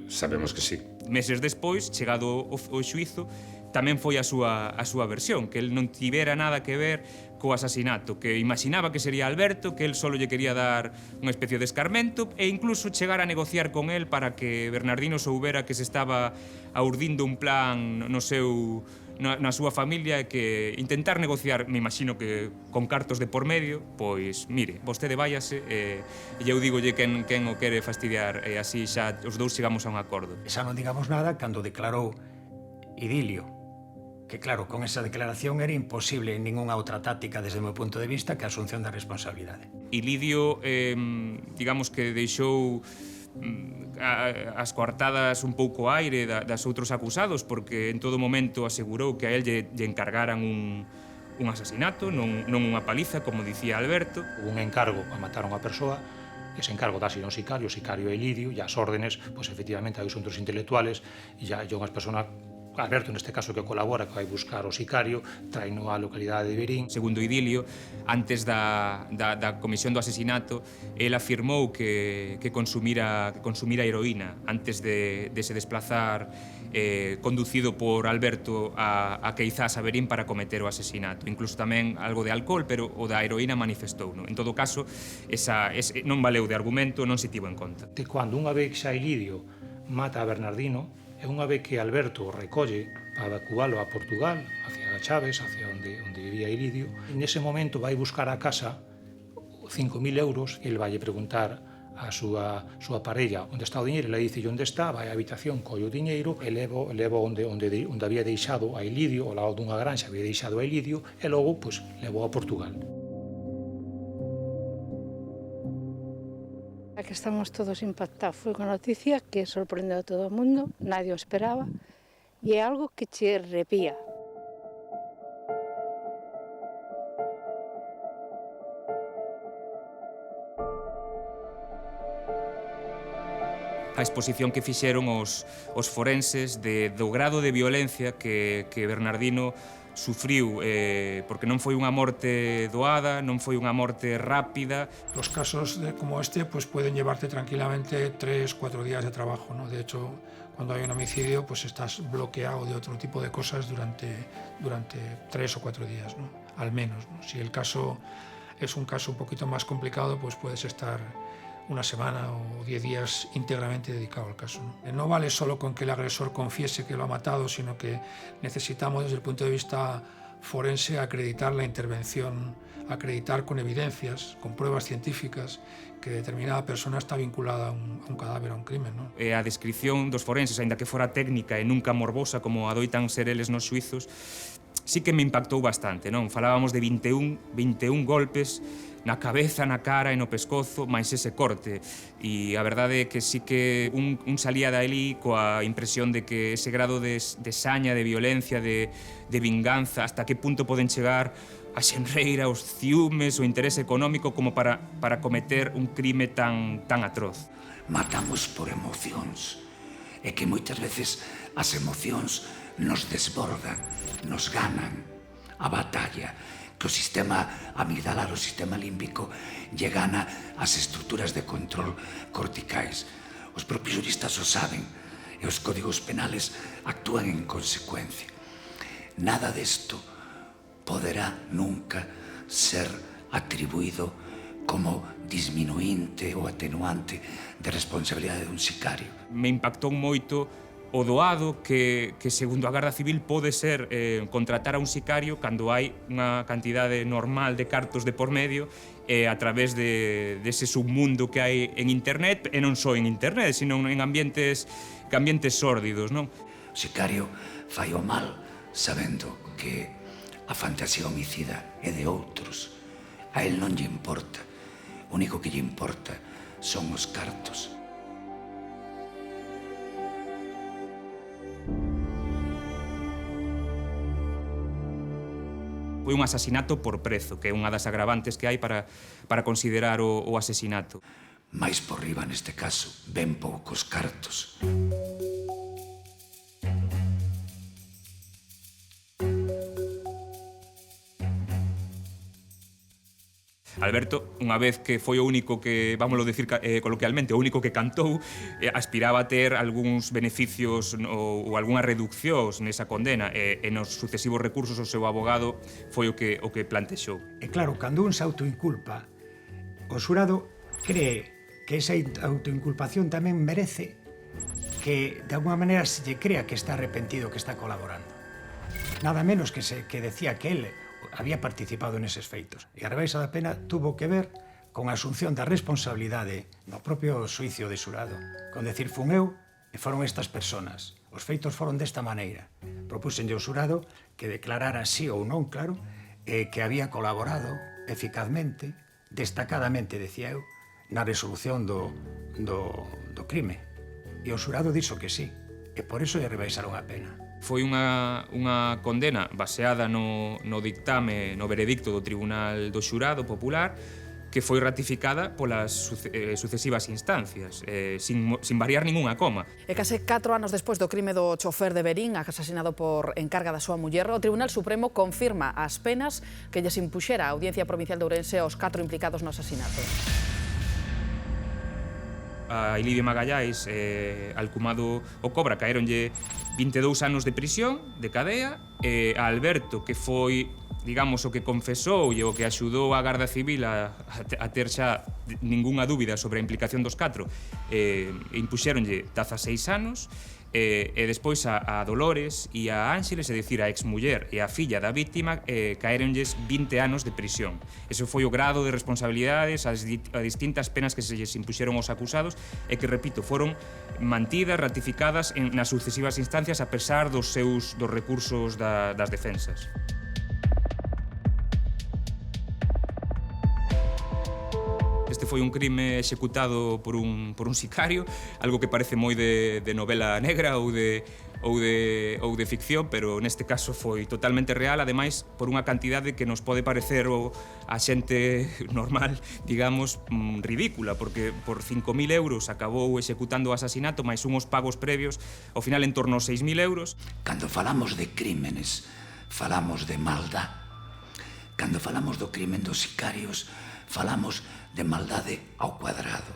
sabemos que sí. Meses despois, chegado o xuizo, tamén foi a súa versión, que el non tivera nada que ver co asasinato, que imaginaba que sería Alberto, que el solo lle quería dar unha especie de escarmento e incluso chegar a negociar con el para que Bernardino soubera que se estaba aurdindo un plan no seu na súa familia é que intentar negociar, me imagino que con cartos de por medio, pois, mire, vostede váyase e eu digolle quen o quere fastidiar e así xa os dous chegamos a un acordo. Xa non digamos nada cando declarou idilio, que claro, con esa declaración era imposible ningunha outra táctica desde o meu punto de vista que a asunción da responsabilidade. E Lidio, digamos que deixou as coartadas un pouco aire das outros acusados, porque en todo momento asegurou que a él lle encargaran un asasinato, non unha paliza, como dicía Alberto. Hubo un encargo a matar a unha persoa, ese encargo dase a un sicario, o sicario é Lidio, e as órdenes, pois efectivamente, hai outros intelectuales, e unhas persoas, Alberto, neste caso, que colabora, que vai buscar o sicario, traino á localidade de Verín. Segundo Idilio, antes da comisión do asesinato, el afirmou que consumira heroína antes de se desplazar conducido por Alberto a Queizás, a Verín, para cometer o asesinato. Incluso tamén algo de alcohol, pero o da heroína manifestou. En todo caso, non valeu de argumento, non se tivo en conta. De cando unha vez xa Lidio mata a Bernardino, e unha vez que Alberto o recolle para evacualo a Portugal, hacia Chaves, hacia onde vivía Lidio, nese momento vai buscar a casa 5.000 euros, el vai preguntar a súa parella onde está o diñeiro, ela dice onde está, vai á habitación, colle o diñeiro e leva onde había deixado a Lidio, ao lado dunha granxa había deixado a Lidio, e logo levou a Portugal. Que estamos todos impactados. Foi unha noticia que sorprendeu a todo o mundo, nadie o esperaba, e é algo que che repía. A exposición que fixeron os forenses do grado de violencia que Bernardino sufriu, porque non foi unha morte doada, non foi unha morte rápida. Los casos como este pueden llevarte tranquilamente 3-4 días de trabajo, ¿no? De hecho, cuando hay un homicidio, estás bloqueado de otro tipo de cosas durante 3 o 4 días, ¿no? Al menos, ¿no? Si el caso es un caso un poquito más complicado, puedes estar una semana o 10 días íntegramente dedicado al caso, ¿no? No vale solo con que el agresor confiese que lo ha matado, sino que necesitamos, desde el punto de vista forense, acreditar la intervención, acreditar con evidencias, con pruebas científicas, que determinada persona está vinculada a un cadáver, a un crimen, ¿no? A descripción dos forenses, aínda que fora técnica e nunca morbosa, como adoitan ser eles nos xuizos, sí que me impactou bastante, non? Falábamos de 21 golpes na cabeza, na cara e no pescozo, máis ese corte. E a verdade é que sí que un salía de ali coa impresión de que ese grado de saña, de violencia, de vinganza, hasta que punto poden chegar a xenreira, os ciúmes, o interese económico como para cometer un crime tan atroz. Matamos por emocións, e que moitas veces as emocións nos desbordan, nos ganan a batalla, que o sistema amigdalar, o sistema límbico, lle gana as estruturas de control corticais. Os propios juristas o saben, e os códigos penales actúan en consecuencia. Nada desto poderá nunca ser atribuído como disminuinte ou atenuante de responsabilidade dun sicario. Me impactou moito o doado que segundo a Garda Civil pode ser contratar a un sicario cando hai unha cantidade normal de cartos de por medio a través dese submundo que hai en internet, e non só en internet, sino en ambientes sórdidos, non? O sicario fai o mal sabendo que a fantasía homicida é de outros. A él non lle importa. O único que lle importa son os cartos. Foi un asasinato por prezo, que é unha das agravantes que hai para considerar o asesinato. Mais por riba, neste caso, ben poucos cartos. Alberto, unha vez que foi o único que, vámoslo decir coloquialmente, o único que cantou, aspiraba a ter algúns beneficios ou algunhas reduccións nesa condena, e nos sucesivos recursos o seu abogado foi o que plantexou. E claro, cando un se autoinculpa, o xurado cree que esa autoinculpación tamén merece que, de alguma maneira, se lle crea que está arrepentido, que está colaborando. nada menos que decía que él había participado neses feitos. E a rebaixa da pena tuvo que ver con a asunción da responsabilidade no propio xuicio de xurado, con decir fun eu e foron estas personas. Os feitos foron desta maneira. Propúxenlle ao xurado que declarara sí ou non, claro, que había colaborado eficazmente, destacadamente, decía eu, na resolución do crime. E o xurado dixo que sí, e por iso lle rebaixaron a pena. Foi unha condena baseada no dictame, no veredicto do Tribunal do Xurado Popular, que foi ratificada polas sucesivas instancias, sin variar ningunha coma. E case 4 anos despois do crime do chofer de Verín, asasinado por encarga da súa muller, o Tribunal Supremo confirma as penas que lles impuxera a Audiencia Provincial de Ourense aos 4 implicados no asasinato. A Ilidio Magallais, alcumado o Cobra, caeronlle 22 anos de prisión, de cadea, e a Alberto, que foi, digamos, o que confesou e o que axudou a Garda Civil a ter xa ningunha dúbida sobre a implicación dos 4, impuxéronlle 16 anos, e despois a Dolores e a Ángeles, é dicir, a exmuller e a filla da víctima, caeronlles 20 anos de prisión. Ese foi o grado de responsabilidades, as distintas penas que se lles impuxeron aos acusados e que, repito, foron mantidas, ratificadas nas sucesivas instancias a pesar dos recursos das defensas. Este foi un crime executado por un sicario, algo que parece moi de novela negra ou de ficción, pero neste caso foi totalmente real, ademais por unha cantidade que nos pode parecer a xente normal, digamos, ridícula, porque por 5.000 euros acabou executando o asasinato, máis unhos pagos previos, ao final en torno aos 6.000 euros. Cando falamos de crímenes, falamos de maldad. Cando falamos do crimen dos sicarios, falamos de maldade ao cuadrado,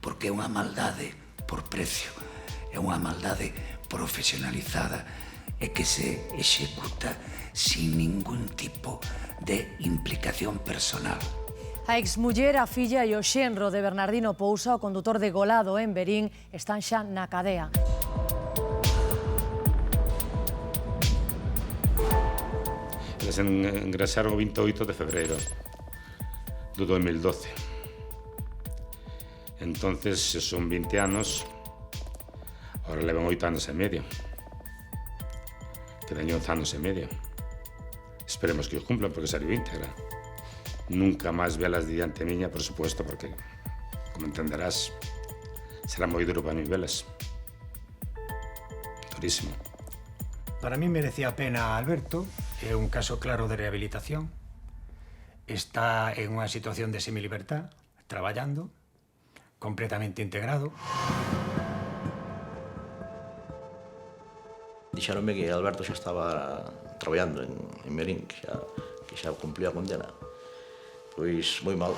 porque é unha maldade por precio, é unha maldade profesionalizada e que se executa sin ningún tipo de implicación personal. A exmuller, a filla e o xenro de Bernardino Pousa, o condutor de Golado en Verín, están xa na cadea. Eles ingresaron o 28 de febreiro do 2012. Entonces, son 20 anos, ahora levan 8 anos e medio. Quedan 11 anos e medio. Esperemos que os cumplan, porque salió íntegra. Nunca máis velas diante miña, por supuesto, porque, como entenderás, será moi duro para mí velas. Durísimo. Para mí merecía a pena Alberto, é un caso claro de rehabilitación. Está en unha situación de semilibertad, traballando, completamente integrado. Dixeronme que Alberto xa estaba traballando en Merín, que xa cumplía a condena. Pois moi mal.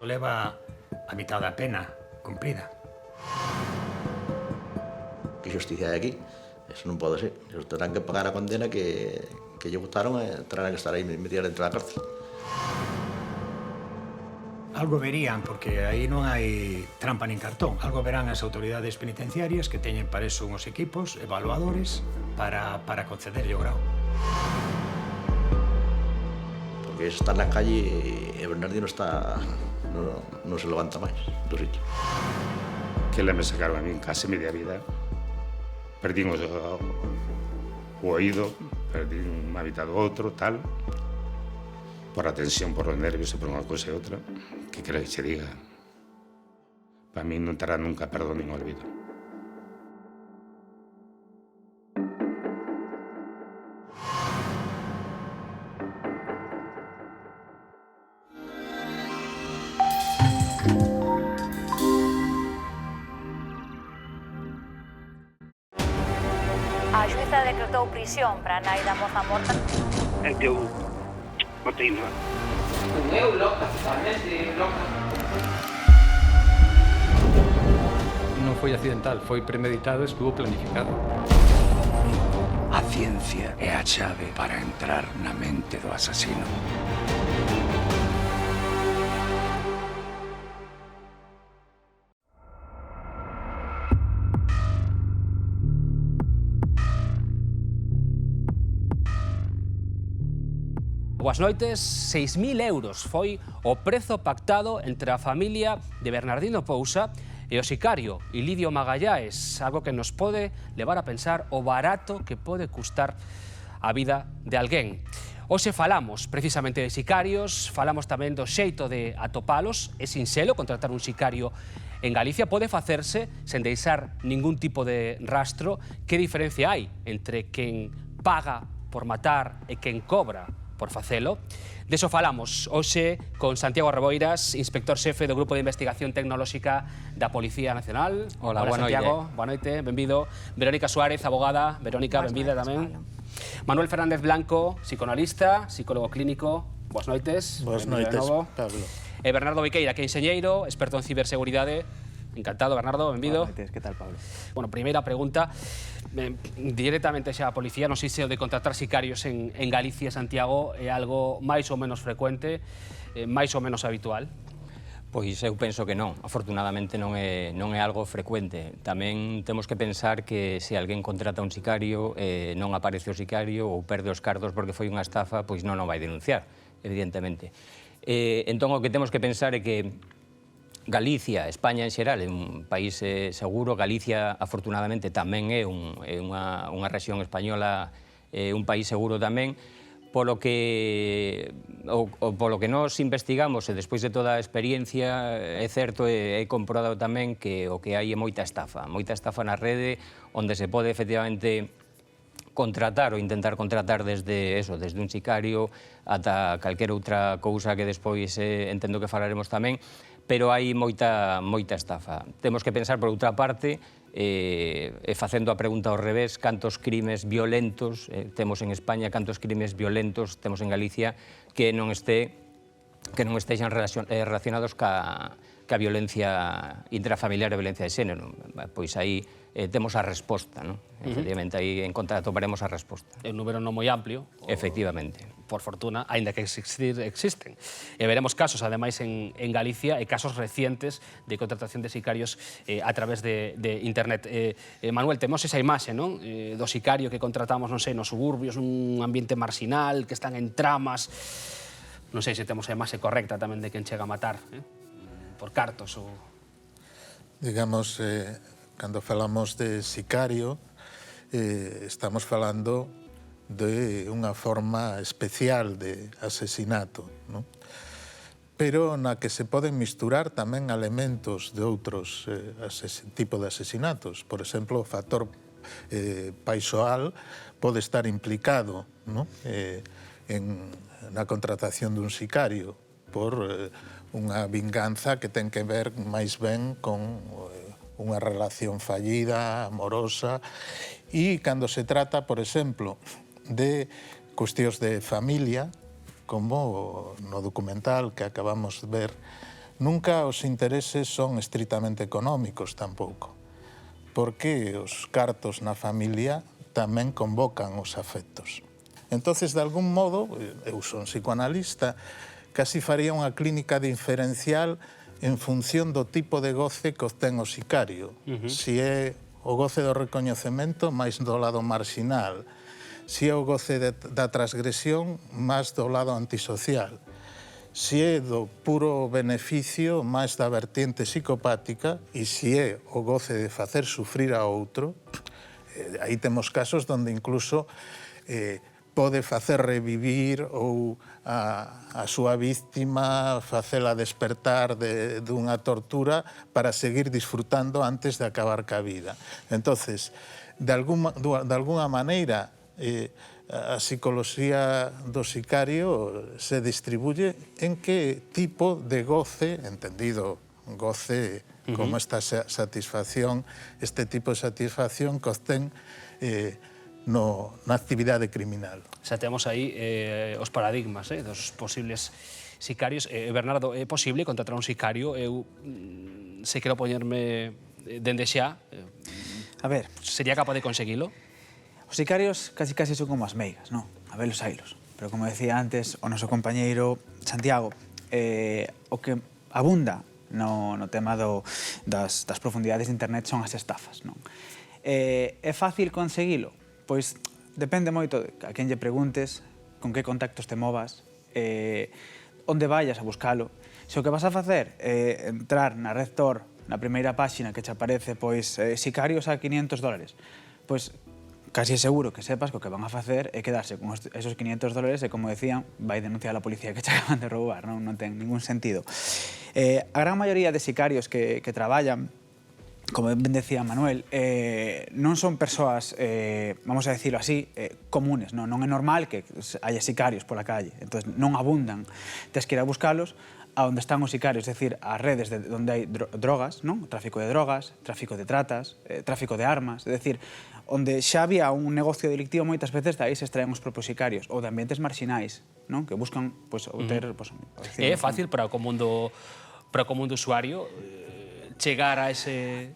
Leva a mitad da pena cumplida. Que xusticia hai aquí? Eso non pode ser. Eles terán que pagar a condena que lle botaron e terán que estar aí metidas dentro da cárcel. Algo verían, porque aí non hai trampa nin cartón. Algo verán as autoridades penitenciarias que teñen para eso uns equipos evaluadores para concederlle o grau. Porque está na calle e Bernardino está... non se levanta máis do sitio. Que le me sacaron a min case media vida. Perdín o oído, perdín a mitad do outro, tal, por a tensión, por os nervios e por unha cousa e outra, que quero que se diga. Para mí non terá nunca perdón nin olvido. A xuíza decretou prisión para a nai da moza morta. É que eu botei mal. Eu loca, totalmente loca. Non foi accidental, foi premeditado, estuvo planificado. A ciencia é a chave para entrar na mente do asasino. Boas noites, 6.000 euros foi o prezo pactado entre a familia de Bernardino Pousa e o sicario Ilidio Magallaes, algo que nos pode levar a pensar o barato que pode custar a vida de alguén. Hoxe falamos precisamente de sicarios, falamos tamén do xeito de atopalos. É sinxelo contratar un sicario en Galicia, pode facerse sen deixar ningún tipo de rastro. Que diferencia hai entre quen paga por matar e quen cobra por facelo? Deso falamos hoxe con Santiago Reboiras, inspector xefe do Grupo de Investigación Tecnolóxica da Policía Nacional. Hola, boa Santiago, boa noite, benvido. Verónica Suárez, abogada. Verónica, benvida tamén. Manuel Fernández Blanco, psicoanalista, psicólogo clínico. Boas noites. Boas noites, Pablo. E Bernardo Viqueira, que é enxeñeiro, experto en ciberseguridade. Encantado, Bernardo, benvido. Boas noites, que tal, Pablo? Bueno, primeira pregunta, directamente xa a policía, non sei se o de contratar sicarios en Galicia e Santiago é algo máis ou menos frecuente, máis ou menos habitual? Pois eu penso que non, afortunadamente non é algo frecuente. Tamén temos que pensar que se alguén contrata un sicario, non aparece o sicario ou perde os cartos porque foi unha estafa, pois non o vai denunciar, evidentemente. Entón, o que temos que pensar é que Galicia, España en xeral, é un país seguro. Galicia, afortunadamente, tamén é unha rexión española, un país seguro tamén, polo que nós investigamos e despois de toda a experiencia é certo e é comprobado tamén que o que hai é moita estafa na rede, onde se pode efectivamente contratar ou intentar contratar desde un sicario ata calquera outra cousa que despois entendo que falaremos tamén, pero hai moita estafa. Temos que pensar, por outra parte, facendo a pregunta ao revés, cantos crimes violentos temos en España, cantos crimes violentos temos en Galicia que non estexan relacionados ca violencia intrafamiliar e violencia de xénero. Pois aí temos a resposta, non? Efectivamente, aí en contra atoparemos a resposta. É un número non moi amplio. Efectivamente. Por fortuna, aínda que existen. E veremos casos, ademais, en Galicia, e casos recientes de contratación de sicarios a través de internet. Manuel, temos esa imaxe, non? Do sicario que contratamos, non sei, nos suburbios, un ambiente marginal, que están en tramas. Non sei se temos a imaxe correcta tamén de quen chega a matar, por cartos ou... Digamos, cando falamos de sicario, estamos falando de unha forma especial de asesinato, non? Pero na que se poden misturar tamén elementos de outros tipos de asesinatos. Por exemplo, o factor paixoal pode estar implicado, non? Na contratación dun sicario por unha vinganza que ten que ver máis ben con unha relación fallida, amorosa, e cando se trata, por exemplo, de cuestións de familia, como no documental que acabamos de ver, nunca os intereses son estritamente económicos tampouco, porque os cartos na familia tamén convocan os afectos. Entonces, de algún modo, eu son psicoanalista, casi faría unha clínica diferencial en función do tipo de goce que obtén o sicario. Si é o goce do recoñecemento, máis do lado marxinal. Si é o goce da transgresión, máis do lado antisocial. Si é do puro beneficio, máis da vertiente psicopática. E si é o goce de facer sufrir a outro, aí temos casos onde incluso pode facer revivir ou a súa víctima, facela despertar dunha tortura para seguir disfrutando antes de acabar ca vida. Entonces, de alguna maneira, a psicoloxía do sicario se distribuye en que tipo de goce, entendido goce como esta satisfacción, este tipo de satisfacción que obtén na actividade criminal. Xa temos aí os paradigmas dos posibles sicarios. Bernardo, é posible contratar un sicario? Eu se quero poñerme dende xa. A ver. Sería capaz de conseguilo? Os sicarios casi son como as meigas, non? A velos ailos. Pero como decía antes o noso compañeiro Santiago, o que abunda no tema das profundidades de internet son as estafas, non? É fácil conseguilo? Pois depende moito a quen lle preguntes, con que contactos te movas, onde vayas a buscalo. Se o que vas a facer é entrar na Red Tor, na primeira páxina que te aparece, pois, sicarios a $500, pois, casi seguro que sepas que o que van a facer é quedarse con esos $500 e, como decían, vai denunciar a policía que te acaban de roubar, non ten ningún sentido. A gran maioría de sicarios que traballan, como ben decía Manuel, non son persoas, vamos a decirlo así, comunes, non é normal que haya sicarios pola calle, entón non abundan, tes que ir a buscalos a onde están os sicarios, é dicir, as redes onde hai drogas, non? Tráfico de drogas, tráfico de tratas, tráfico de armas, é dicir, onde xa había un negocio delictivo moitas veces, de aí se extraen os propios sicarios, ou de ambientes marxinais, non? Que buscan, pois, obter... É fácil para o común do usuario chegar a ese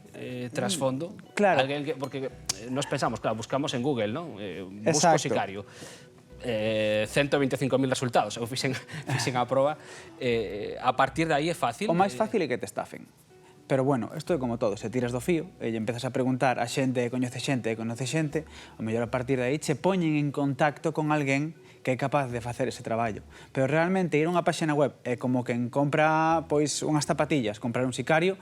trasfondo? Claro. Porque nos pensamos, claro, buscamos en Google, non? Busco Exacto. sicario. 125.000 resultados, eu fixen a proba. A partir de aí é fácil? O máis fácil é que te estafen. Pero bueno, isto é como todo, se tiras do fío e empezas a preguntar a xente que coñece xente, o mellor a partir de aí che poñen en contacto con alguén que é capaz de facer ese traballo. Pero realmente ir a unha páxina web é como quen compra pois unhas zapatillas, comprar un sicario,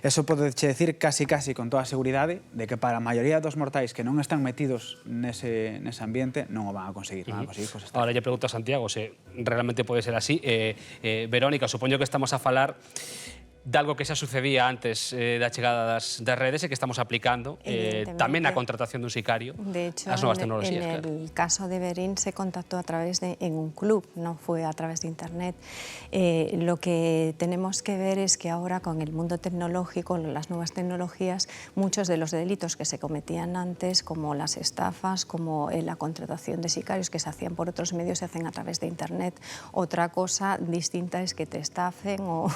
eso pode che decir casi con toda a seguridade de que para a maioría dos mortais que non están metidos nese ambiente non o van a conseguir, van a conseguir cosas. Ahora lle pregunto a Santiago se realmente pode ser así. Verónica, supoño que estamos a falar de algo que xa sucedía antes da chegada das redes e que estamos aplicando tamén na contratación dun sicario. De hecho, as novas tecnologías, en el caso de Berín se contactó a través en un club, no fue a través de internet. Lo que tenemos que ver es que ahora con el mundo tecnológico, las nuevas tecnologías, muchos de los delitos que se cometían antes, como las estafas, como la contratación de sicarios que se hacían por otros medios, se hacen a través de internet. Otra cosa distinta es que te estafen o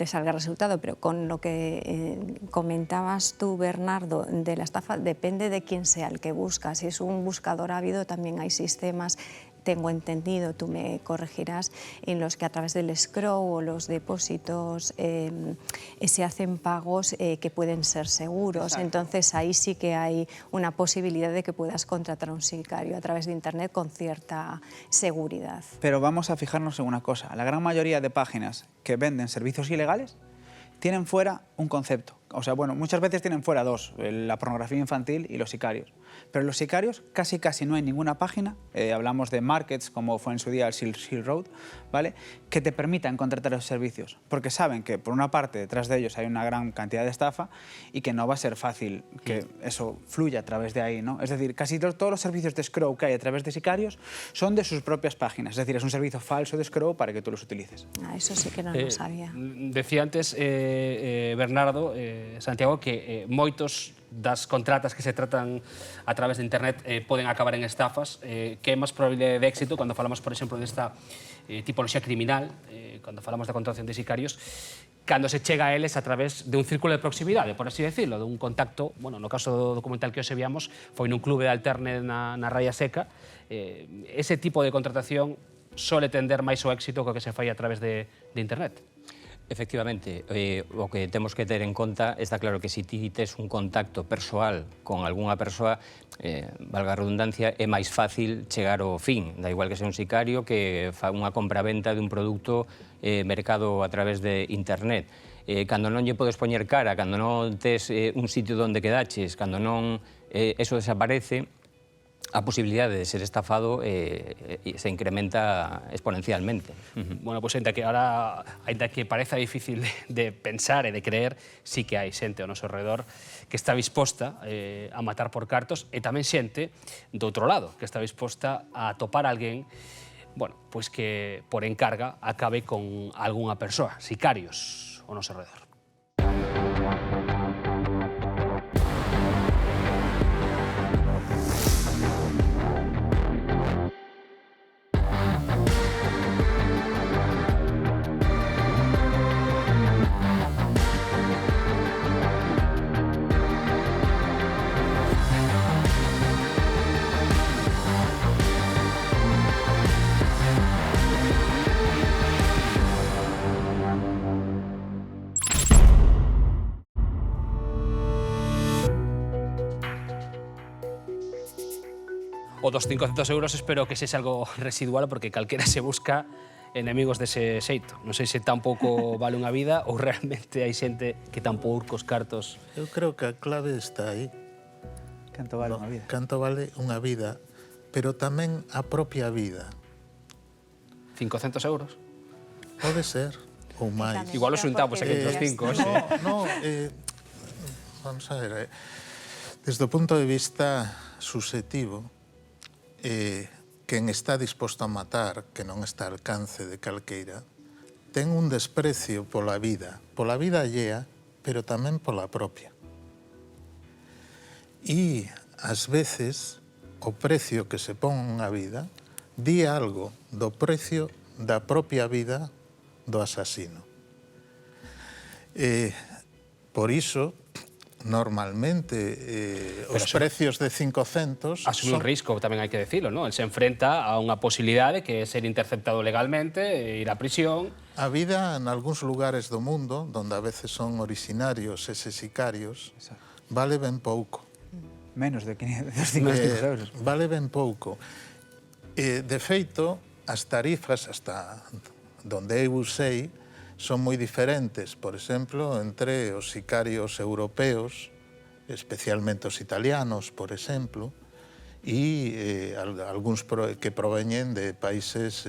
te salga resultado, pero con lo que comentabas tú, Bernardo, de la estafa, depende de quién sea el que busca. Si es un buscador ávido, también hay sistemas, tengo entendido, tú me corregirás, en los que a través del escrow o los depósitos se hacen pagos que pueden ser seguros. Exacto. Entonces ahí sí que hay una posibilidad de que puedas contratar a un sicario a través de internet con cierta seguridad. Pero vamos a fijarnos en una cosa, la gran mayoría de páginas que venden servicios ilegales tienen fuera un concepto. O sea, bueno, muchas veces tienen fuera dos, la pornografía infantil y los sicarios. Pero los sicarios casi no hay ninguna página, hablamos de markets, como fue en su día el Silk Road, ¿vale?, que te permitan contratar esos servicios. Porque saben que, por una parte, detrás de ellos hay una gran cantidad de estafa y que no va a ser fácil que eso fluya a través de ahí, ¿no? Es decir, casi todos los servicios de escrow que hay a través de sicarios son de sus propias páginas. Es decir, es un servicio falso de escrow para que tú los utilices. Eso sí que no lo sabía. Decía antes, Bernardo, Santiago, que moitos das contratas que se tratan a través de internet poden acabar en estafas. Que é máis probabilidade de éxito cando falamos, por exemplo, desta tipoloxía criminal, cando falamos da contratación de sicarios, cando se chega a eles a través de un círculo de proximidade, por así decirlo, de un contacto, bueno, no caso do documental que hoxe víamos, foi nun clube de alterne na Raya Seca. Ese tipo de contratación suele tender máis o éxito co que se fai a través de internet. Efectivamente, o que temos que ter en conta, está claro que se ti tes un contacto persoal con algunha persoa, valga a redundancia, é máis fácil chegar ao fin. Da igual que sea un sicario que fa unha compra-venta de un produto mercado a través de internet. Cando non lle podes poñer cara, cando non tes un sitio onde quedaches, cando non eso desaparece, a posibilidade de ser estafado se incrementa exponencialmente. Bueno, pois ainda que ahora, ainda que pareza difícil de pensar e de creer, sí que hai xente ao noso redor que está disposta a matar por cartos e tamén xente do outro lado que está disposta a topar a alguén, bueno, pois que por encarga acabe con algunha persoa, sicarios ao noso redor. dos 500 euros espero que sexa algo residual, porque calquera se busca enemigos dese xeito. Non sei se tampouco vale unha vida ou realmente hai xente que tampouco os cartos. Eu creo que a clave está aí. Canto vale unha vida. Canto vale unha vida, pero tamén a propia vida. 500 euros? Pode ser, ou máis. Igual os xuntamos aquí entre os 5, vamos a ver, desde o punto de vista subjetivo, quen está disposto a matar, que non está ao alcance de calqueira, ten un desprecio pola vida allea, pero tamén pola propia. E, ás veces, o precio que se pon unha vida di algo do precio da propia vida do asasino. Por iso, normalmente, os precios de 500... Asume un risco, tamén hai que decirlo, ¿no? El se enfrenta a unha posibilidade que é ser interceptado legalmente, ir a prisión. A vida, en algúns lugares do mundo, donde a veces son originarios eses sicarios, vale ben pouco. Menos de 500 euros. Vale ben pouco. De feito, as tarifas, hasta donde eu sei, son moi diferentes, por exemplo, entre os sicarios europeos, especialmente os italianos, por exemplo, e algúns que proveñen de países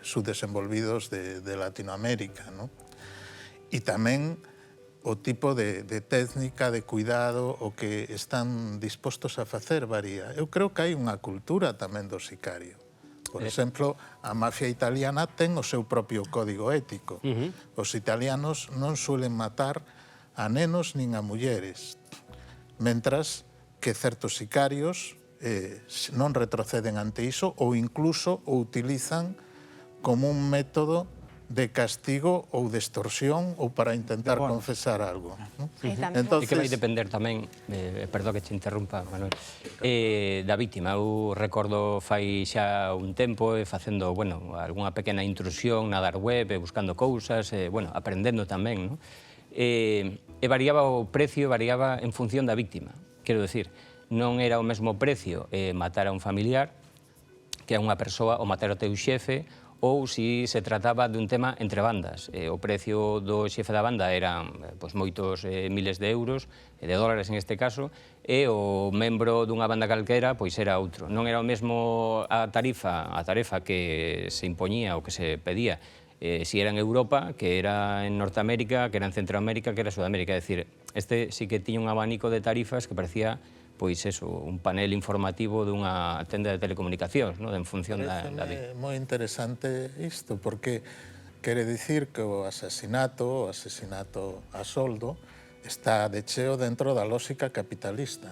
subdesenvolvidos de Latinoamérica, ¿no? E tamén o tipo de técnica, de cuidado, o que están dispostos a facer varía. Eu creo que hai unha cultura tamén do sicario. Por exemplo, a mafia italiana ten o seu propio código ético. Os italianos non suelen matar a nenos nin a mulleres, mentras que certos sicarios non retroceden ante iso ou incluso o utilizan como un método de castigo ou de extorsión ou para intentar confesar algo. Entonces, que vai depender tamén, perdón que te interrumpa, Manuel, da vítima. Eu recordo fai xa un tempo facendo, bueno, algunha pequena intrusión na dark web, buscando cousas, bueno, aprendendo tamén, non? E variaba o precio, variaba en función da víctima. Quero decir, non era o mesmo precio matar a un familiar que a unha persoa ou matar o teu xefe, ou se se trataba dun tema entre bandas. O precio do xefe da banda eran moitos miles de euros, de dólares en este caso, e o membro dunha banda calquera era outro. Non era o mesmo a tarefa que se impoñía ou que se pedía si era en Europa, que era en Norteamérica, que era en Centroamérica, que era en Sudamérica. É dicir, este sí que tiña un abanico de tarifas que parecía un panel informativo dunha tenda de telecomunicacións, en función da lei. É moi interesante isto, porque quere dicir que o asesinato a soldo, está de cheo dentro da lógica capitalista.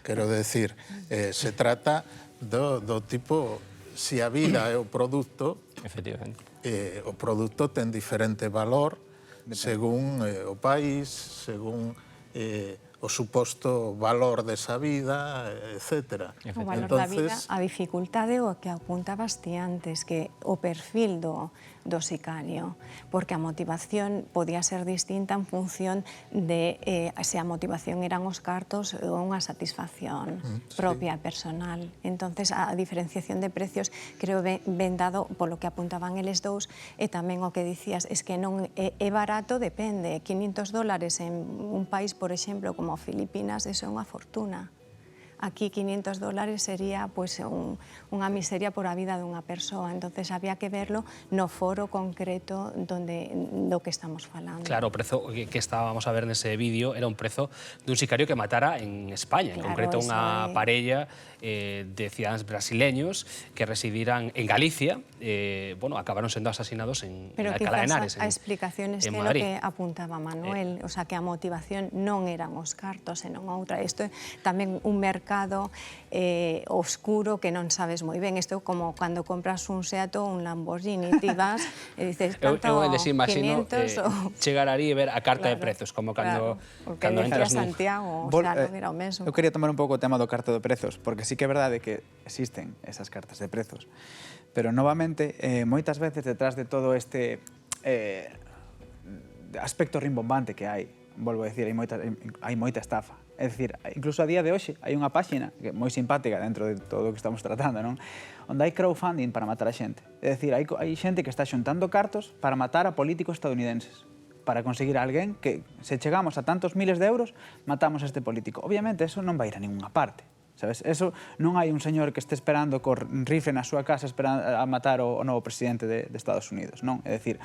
Quero decir, se trata do tipo, se a vida é o produto, o produto ten diferente valor según o país, según o suposto valor desa vida, etc. O valor da vida, a dificultade o que apuntabas ti antes, que o perfil do sicario, porque a motivación podía ser distinta en función de se a motivación eran os cartos ou unha satisfacción propia, personal. Entonces, a diferenciación de precios creo ben dado polo que apuntaban eles dous, e tamén o que dicías, es que non é barato, depende. $500 en un país, por exemplo, como Filipinas, eso é unha fortuna. Aquí $500 sería unha miseria por a vida dunha persoa. Entonces había que verlo no foro concreto do que estamos falando. Claro, o prezo que estábamos a ver nese vídeo era un prezo dun sicario que matara en España, en concreto unha parella de cidadáns brasileños que residiran en Galicia, acabaron sendo asasinados en Alcalá de Henares, en Madrid. Pero quizás a explicación é lo que apuntaba Manuel, o sea, que a motivación non eran os cartos, senón outra. Isto é tamén un mercado oscuro que non sabes moi ben. Isto é como cando compras un Seat ou un Lamborghini, ti vas e dices, tanto 500 chegar ali e ver a carta de prezos, como cando entras nun... Santiago, o sea, non era o mesmo. Eu quería tomar un pouco o tema do carta de prezos, porque sí que é verdade que existen esas cartas de prezos, pero novamente, moitas veces detrás de todo este aspecto rimbombante que hai, volvo a decir, hai moita estafa. É dicir, incluso a día de hoxe hai unha páxina que é moi simpática dentro de todo o que estamos tratando, non? Onde hai crowdfunding para matar a xente. É dicir, hai xente que está xuntando cartos para matar a políticos estadounidenses, para conseguir a alguén que, se chegamos a tantos miles de euros, matamos a este político. Obviamente, eso non vai ir a ninguna parte. Sabes? Eso non hai un señor que este esperando cor rifle na súa casa esperando a matar o novo presidente de Estados Unidos, non? É dicir,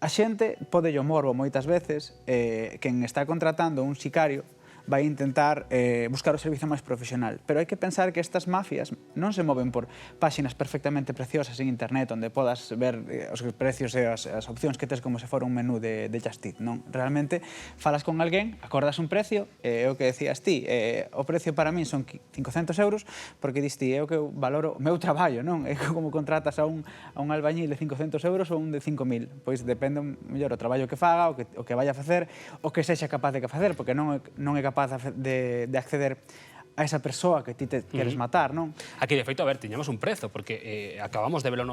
a xente pode o morbo moitas veces, quen está contratando un sicario vai intentar buscar o servicio máis profesional. Pero hai que pensar que estas mafias non se moven por páxinas perfectamente preciosas en internet onde podas ver os precios e as opcións que tes como se fora un menú de Just Eat, non? Realmente, falas con alguén, acordas un precio, é o que decías ti, o precio para min son 500 euros, porque diste, é o que eu valoro o meu traballo, non? É como contratas a un albañil de 500 euros ou un de 5.000. Pois depende mellor o traballo que faga, o que vaya a facer, o que sexa capaz de facer, porque non é capaz de acceder a esa persoa que ti te queres matar, non? Aquí, de feito, a ver, tiñamos un prezo, porque acabamos de verlo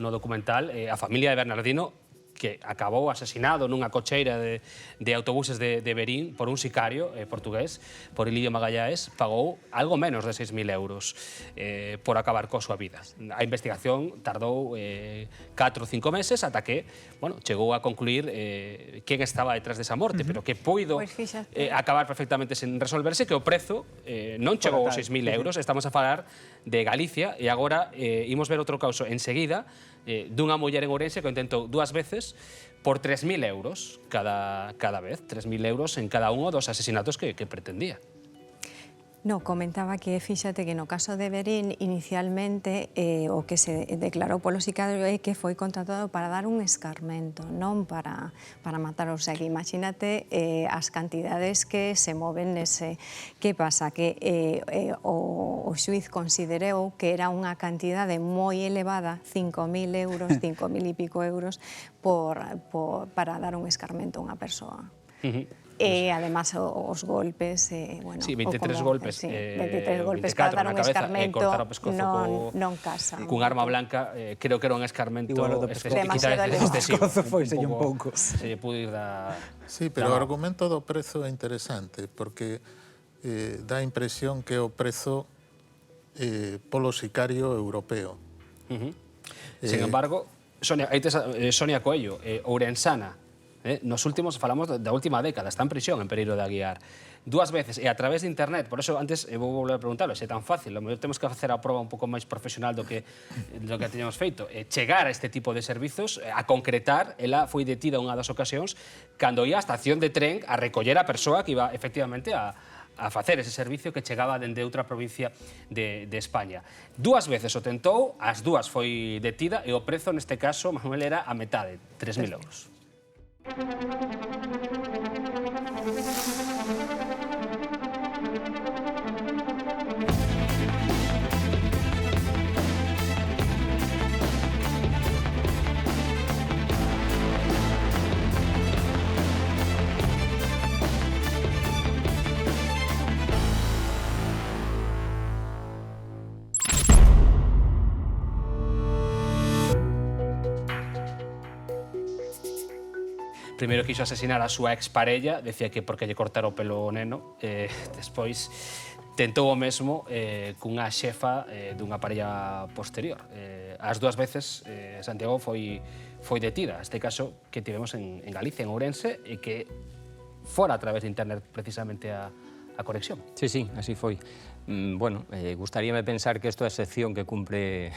no documental, a familia de Bernardino, que acabou asesinado nunha cocheira de autobuses de Verín por un sicario portugués, por Lidio Magalláes, pagou algo menos de 6.000 euros por acabar coa súa vida. A investigación tardou 4 ou 5 meses ata que, bueno, chegou a concluir quen estaba detrás desa morte, pero que puido acabar perfectamente sen resolverse, que o prezo non chegou aos 6.000 euros. Estamos a falar de Galicia e agora imos ver outro caso enseguida dunha muller en Ourense que o intentou 2 veces por 3.000 euros cada vez, 3.000 euros en cada un dos asesinatos que pretendía. No, comentaba que, fíxate que no caso de Verín, inicialmente o que se declarou polo sicario é que foi contratado para dar un escarmento, non para matar. O sea, que imagínate as cantidades que se moven nese. Que pasa? Que o xuiz considerou que era unha cantidade moi elevada, 5.000 euros, 5.000 e pico euros, para dar un escarmento a unha persoa. E, además, os golpes, bueno... Sí, 23 golpes. 23 golpes para dar un escarmento non casa. Cun arma blanca, creo que era un escarmento demasiado excesivo. Foise un pouco. Se lle pude ir da... Sí, pero o argumento do prezo é interesante, porque dá a impresión que o prezo polo sicario europeo. Sin embargo, Sonia Coello, ourensana, nos últimos, falamos da última década, está en prisión en Pereiro de Aguiar 2 veces e a través de internet. Por eso antes vou volver a preguntarlo, se é tan fácil, a mellor temos que facer a proba un pouco máis profesional do que teñamos feito, chegar a este tipo de servizos, a concretar. Ela foi detida unha das ocasións cando ia á estación de tren a recoller a persoa que iba efectivamente a facer ese servicio que chegaba dende outra provincia de España. 2 veces o tentou, as 2 foi detida e o prezo neste caso, Manuel, era a metade, 3.000 euros. Primeiro quixo asesinar a súa exparella, decía que porque lle cortara o pelo o neno, despois tentou o mesmo cunha xefa dunha parella posterior. As 2 veces Santiago foi detida, este caso que tivemos en Galicia, en Ourense, e que fora a través de internet precisamente a conexión. Sí, sí, así foi. Bueno, gustaríame pensar que isto é a excepción que cumpre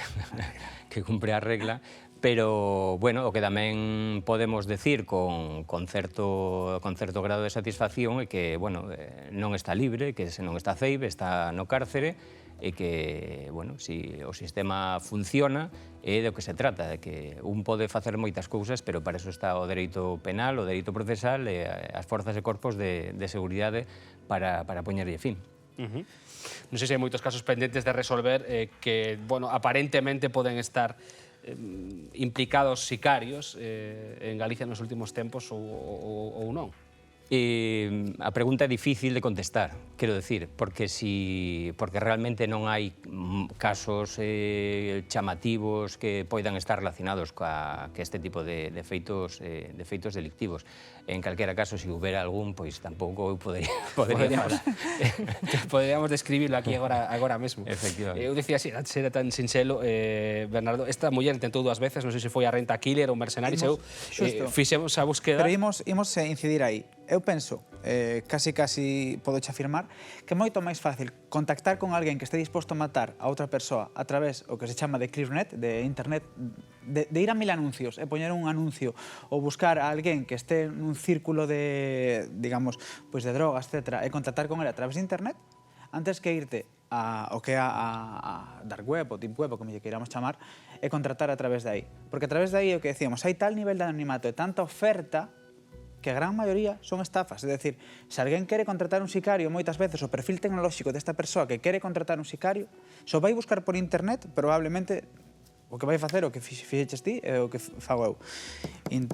a regla, pero, bueno, o que tamén podemos decir con certo grado de satisfacción é que, bueno, non está libre, que non está ceibe, está no cárcere, e que, bueno, si o sistema funciona, é do que se trata, de que un pode facer moitas cousas, pero para eso está o dereito penal, o dereito procesal e as forzas e corpos de seguridade para poñerlle fin. Non sei se hai moitos casos pendentes de resolver que, bueno, aparentemente poden estar implicados sicarios en Galicia nos últimos tempos ou non. A pregunta é difícil de contestar, quero decir, porque realmente non hai casos chamativos que poidan estar relacionados que este tipo de feitos delictivos. En calquera caso, se houbera algún, pois tampouco Poderíamos describirlo aquí agora mesmo. Efectivamente. Eu dicía, se era tan sinxelo, Bernardo, esta muller intentou 2 veces, non sei se foi a renta killer ou mercenarios, fixemos a búsqueda... Pero imos incidir aí. Eu penso, casi podo afirmar, que é moito máis fácil contactar con alguén que este disposto a matar a outra persoa a través o que se chama de ClearNet, de internet, de ir a 1000 anuncios e poñer un anuncio ou buscar a alguén que este nun círculo de, digamos, pois de drogas, etc., e contactar con ele a través de internet, antes que irte o que é a dark web, o deep web, o como lle queiramos chamar, e contratar a través de aí. Porque a través de aí, o que decíamos, hai tal nivel de anonimato e tanta oferta que a gran maioría son estafas. É dicir, se alguén quere contratar un sicario, moitas veces o perfil tecnolóxico desta persoa que quere contratar un sicario, só vai buscar por internet, probablemente o que vai facer o que fixeches ti é o que fago eu.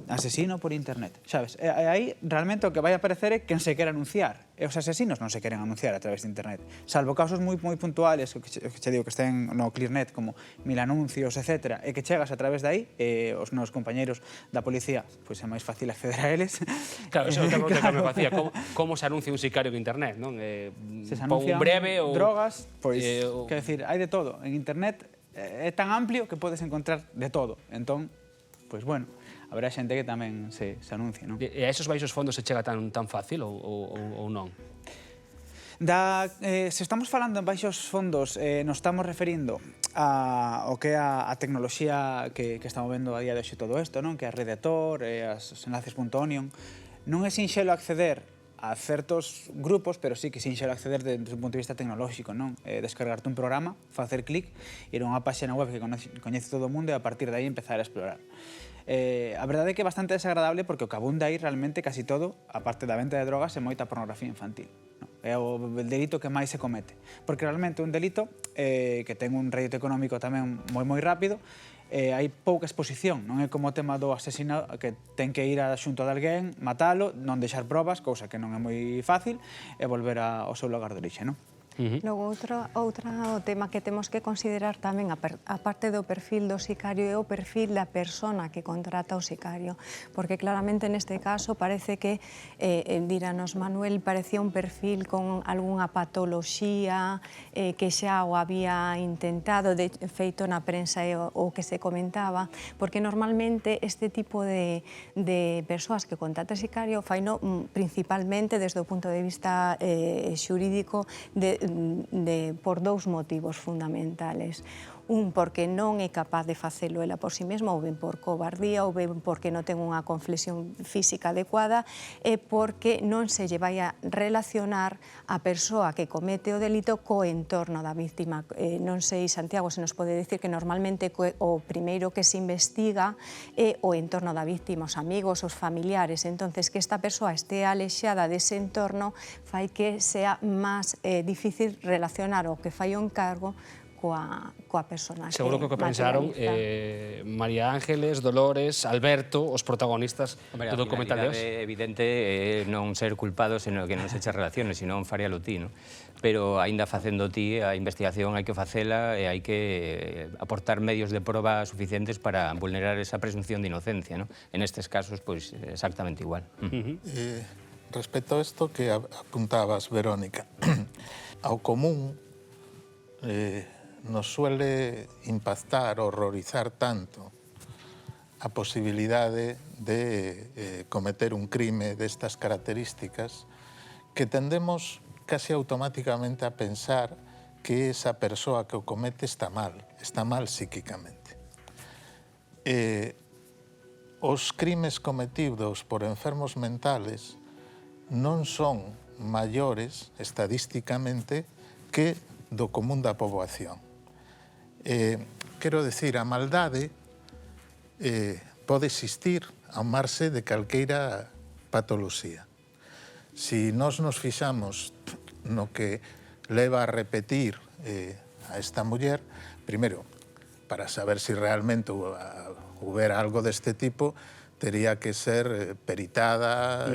Asesino por internet, sabes? E aí realmente o que vai aparecer é quen se quere anunciar. E os asesinos non se queren anunciar a través de internet. Salvo casos moi puntuales, o que che digo que estén no ClearNet, como 1000 anuncios, etc., e que chegas a través de aí, e os meus compañeiros da policía, pois é máis fácil acceder a eles. Claro, eso é outra pregunta que me facía. Como se anuncia un sicario en internet, non? Se anuncian drogas, pois, quero decir, hai de todo. En internet é tan amplio que podes encontrar de todo. Entón, pois bueno, haberá xente que tamén se anuncia, non? E a esos baixos fondos se chega tan fácil ou non? Se estamos falando en baixos fondos, nos estamos referindo ao que é a tecnoloxía que estamos vendo a día de hoxe todo isto, non? Que é a Redditor, as enlaces.onion. Non é sinxelo acceder a certos grupos, pero sí que sinxelo acceder desde un punto de vista tecnolóxico, non? Descargarte un programa, facer clic, ir a unha páxina web que coñece todo o mundo e a partir de aí empezar a explorar. A verdade é que é bastante desagradable porque o que abunda aí realmente casi todo, a parte da venta de drogas, é moita pornografía infantil. É o delito que máis se comete. Porque realmente un delito que ten un rédito económico tamén moi rápido, hai pouca exposición, non é como o tema do asesinato que ten que ir xunto de alguén, matalo, non deixar probas, cousa que non é moi fácil, e volver ao seu lugar de orixe, non? Logo, outro tema que temos que considerar tamén, a parte do perfil do sicario, é o perfil da persona que contrata o sicario, porque claramente neste caso parece que, díranos Manuel, parecía un perfil con algunha patoloxía que xa o había intentado, de feito na prensa o que se comentaba, porque normalmente este tipo de persoas que contrata sicario faino principalmente desde o punto de vista xurídico por 2 motivos fundamentales. Un, porque non é capaz de facelo ela por si mesma, ou ben por cobardía, ou ben porque non ten unha conflexión física adecuada, e porque non se lle vai a relacionar a persoa que comete o delito co entorno da víctima. Non sei, Santiago, se nos pode dicir que normalmente o primeiro que se investiga é o entorno da víctima, os amigos, os familiares. Entonces, que esta persoa este alexada dese entorno fai que sea máis difícil relacionar o que fai o encargo coa persona que seguro que o que pensaron María Ángeles, Dolores, Alberto, os protagonistas do documental de hoxe. É evidente non ser culpado, senón que non se echa relaciones, senón faríalo ti, non? Pero aínda facendo ti, a investigación hai que facela e hai que aportar medios de proba suficientes para vulnerar esa presunción de inocencia, non? En estes casos, pois, exactamente igual. Respecto a isto que apuntabas, Verónica, ao común nos suele impactar, horrorizar tanto a posibilidade de cometer un crime destas características que tendemos casi automáticamente a pensar que esa persoa que o comete está mal psíquicamente. Os crimes cometidos por enfermos mentales non son maiores estadísticamente que do común da poboación. Quero decir, a maldade pode existir ao marxe de calqueira patoloxía. Si nós nos fixamos no que leva a repetir a esta muller, primeiro, para saber si realmente houbera algo deste tipo, tería que ser peritada,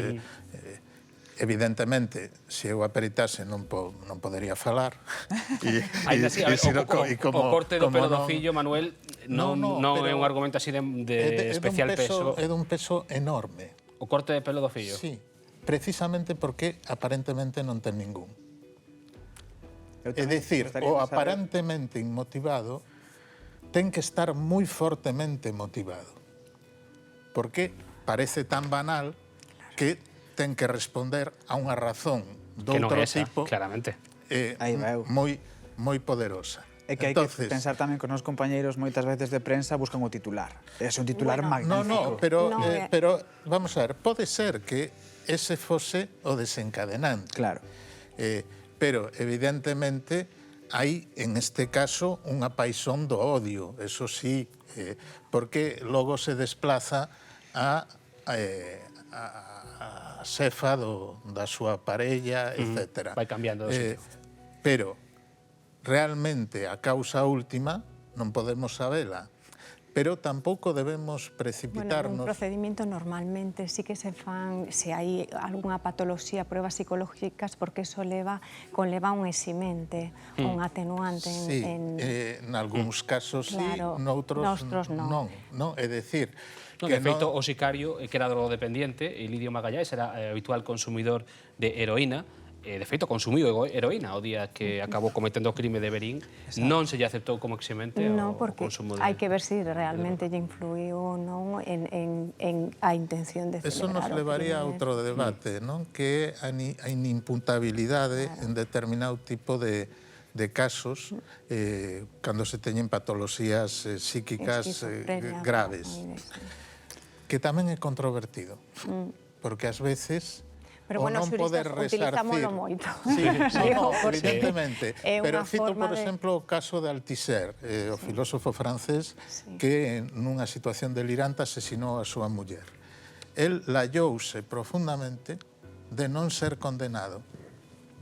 Evidentemente, se eu aperitase non podería falar. Ainda así, o corte do pelo do fillo, Manuel, non é un argumento así de especial peso. É dun peso enorme. O corte de pelo do fillo? Sí, precisamente porque aparentemente non ten ningún. É dicir, o aparentemente inmotivado ten que estar moi fortemente motivado. Porque parece tan banal que ten que responder a unha razón doutro tipo claramente. moi poderosa. É que hai que pensar tamén que os nosos compañeiros moitas veces de prensa buscan o titular. É un titular magnífico. Pero vamos a ver, pode ser que ese fose o desencadenante. Claro. Pero evidentemente hai, en este caso, unha paixón do odio, eso sí, porque logo se desplaza a xefa da súa parella, etc. Vai cambiando de sitio. Pero realmente a causa última non podemos sabela, pero tampouco debemos precipitarnos. Bueno, un procedimento normalmente sí que se fan, se hai algunha patoloxía, pruebas psicológicas, porque eso conleva un eximente, un atenuante. Sí, en algúns casos sí, noutros non. É dicir, de feito, o sicario, que era drogodependiente, Lidio Magalláes, era habitual consumidor de heroína, de feito, consumiu heroína o día que acabou cometendo o crime de Verín, non se lle aceptou como eximente o consumo de... Hai que ver se realmente lle influiu ou non en a intención de celebrar o crime. Eso nos levaría a outro debate, non? Que é a inimputabilidade en determinado tipo de casos cando se teñen patoloxías psíquicas graves. Que tamén é controvertido, porque ás veces pero bueno, non poder resarcir... utilizámoslo moito. Sí, evidentemente. Pero cito, por exemplo, o caso de Althusser, o filósofo francés que nunha situación delirante asesinou a súa muller. El lallouse profundamente de non ser condenado,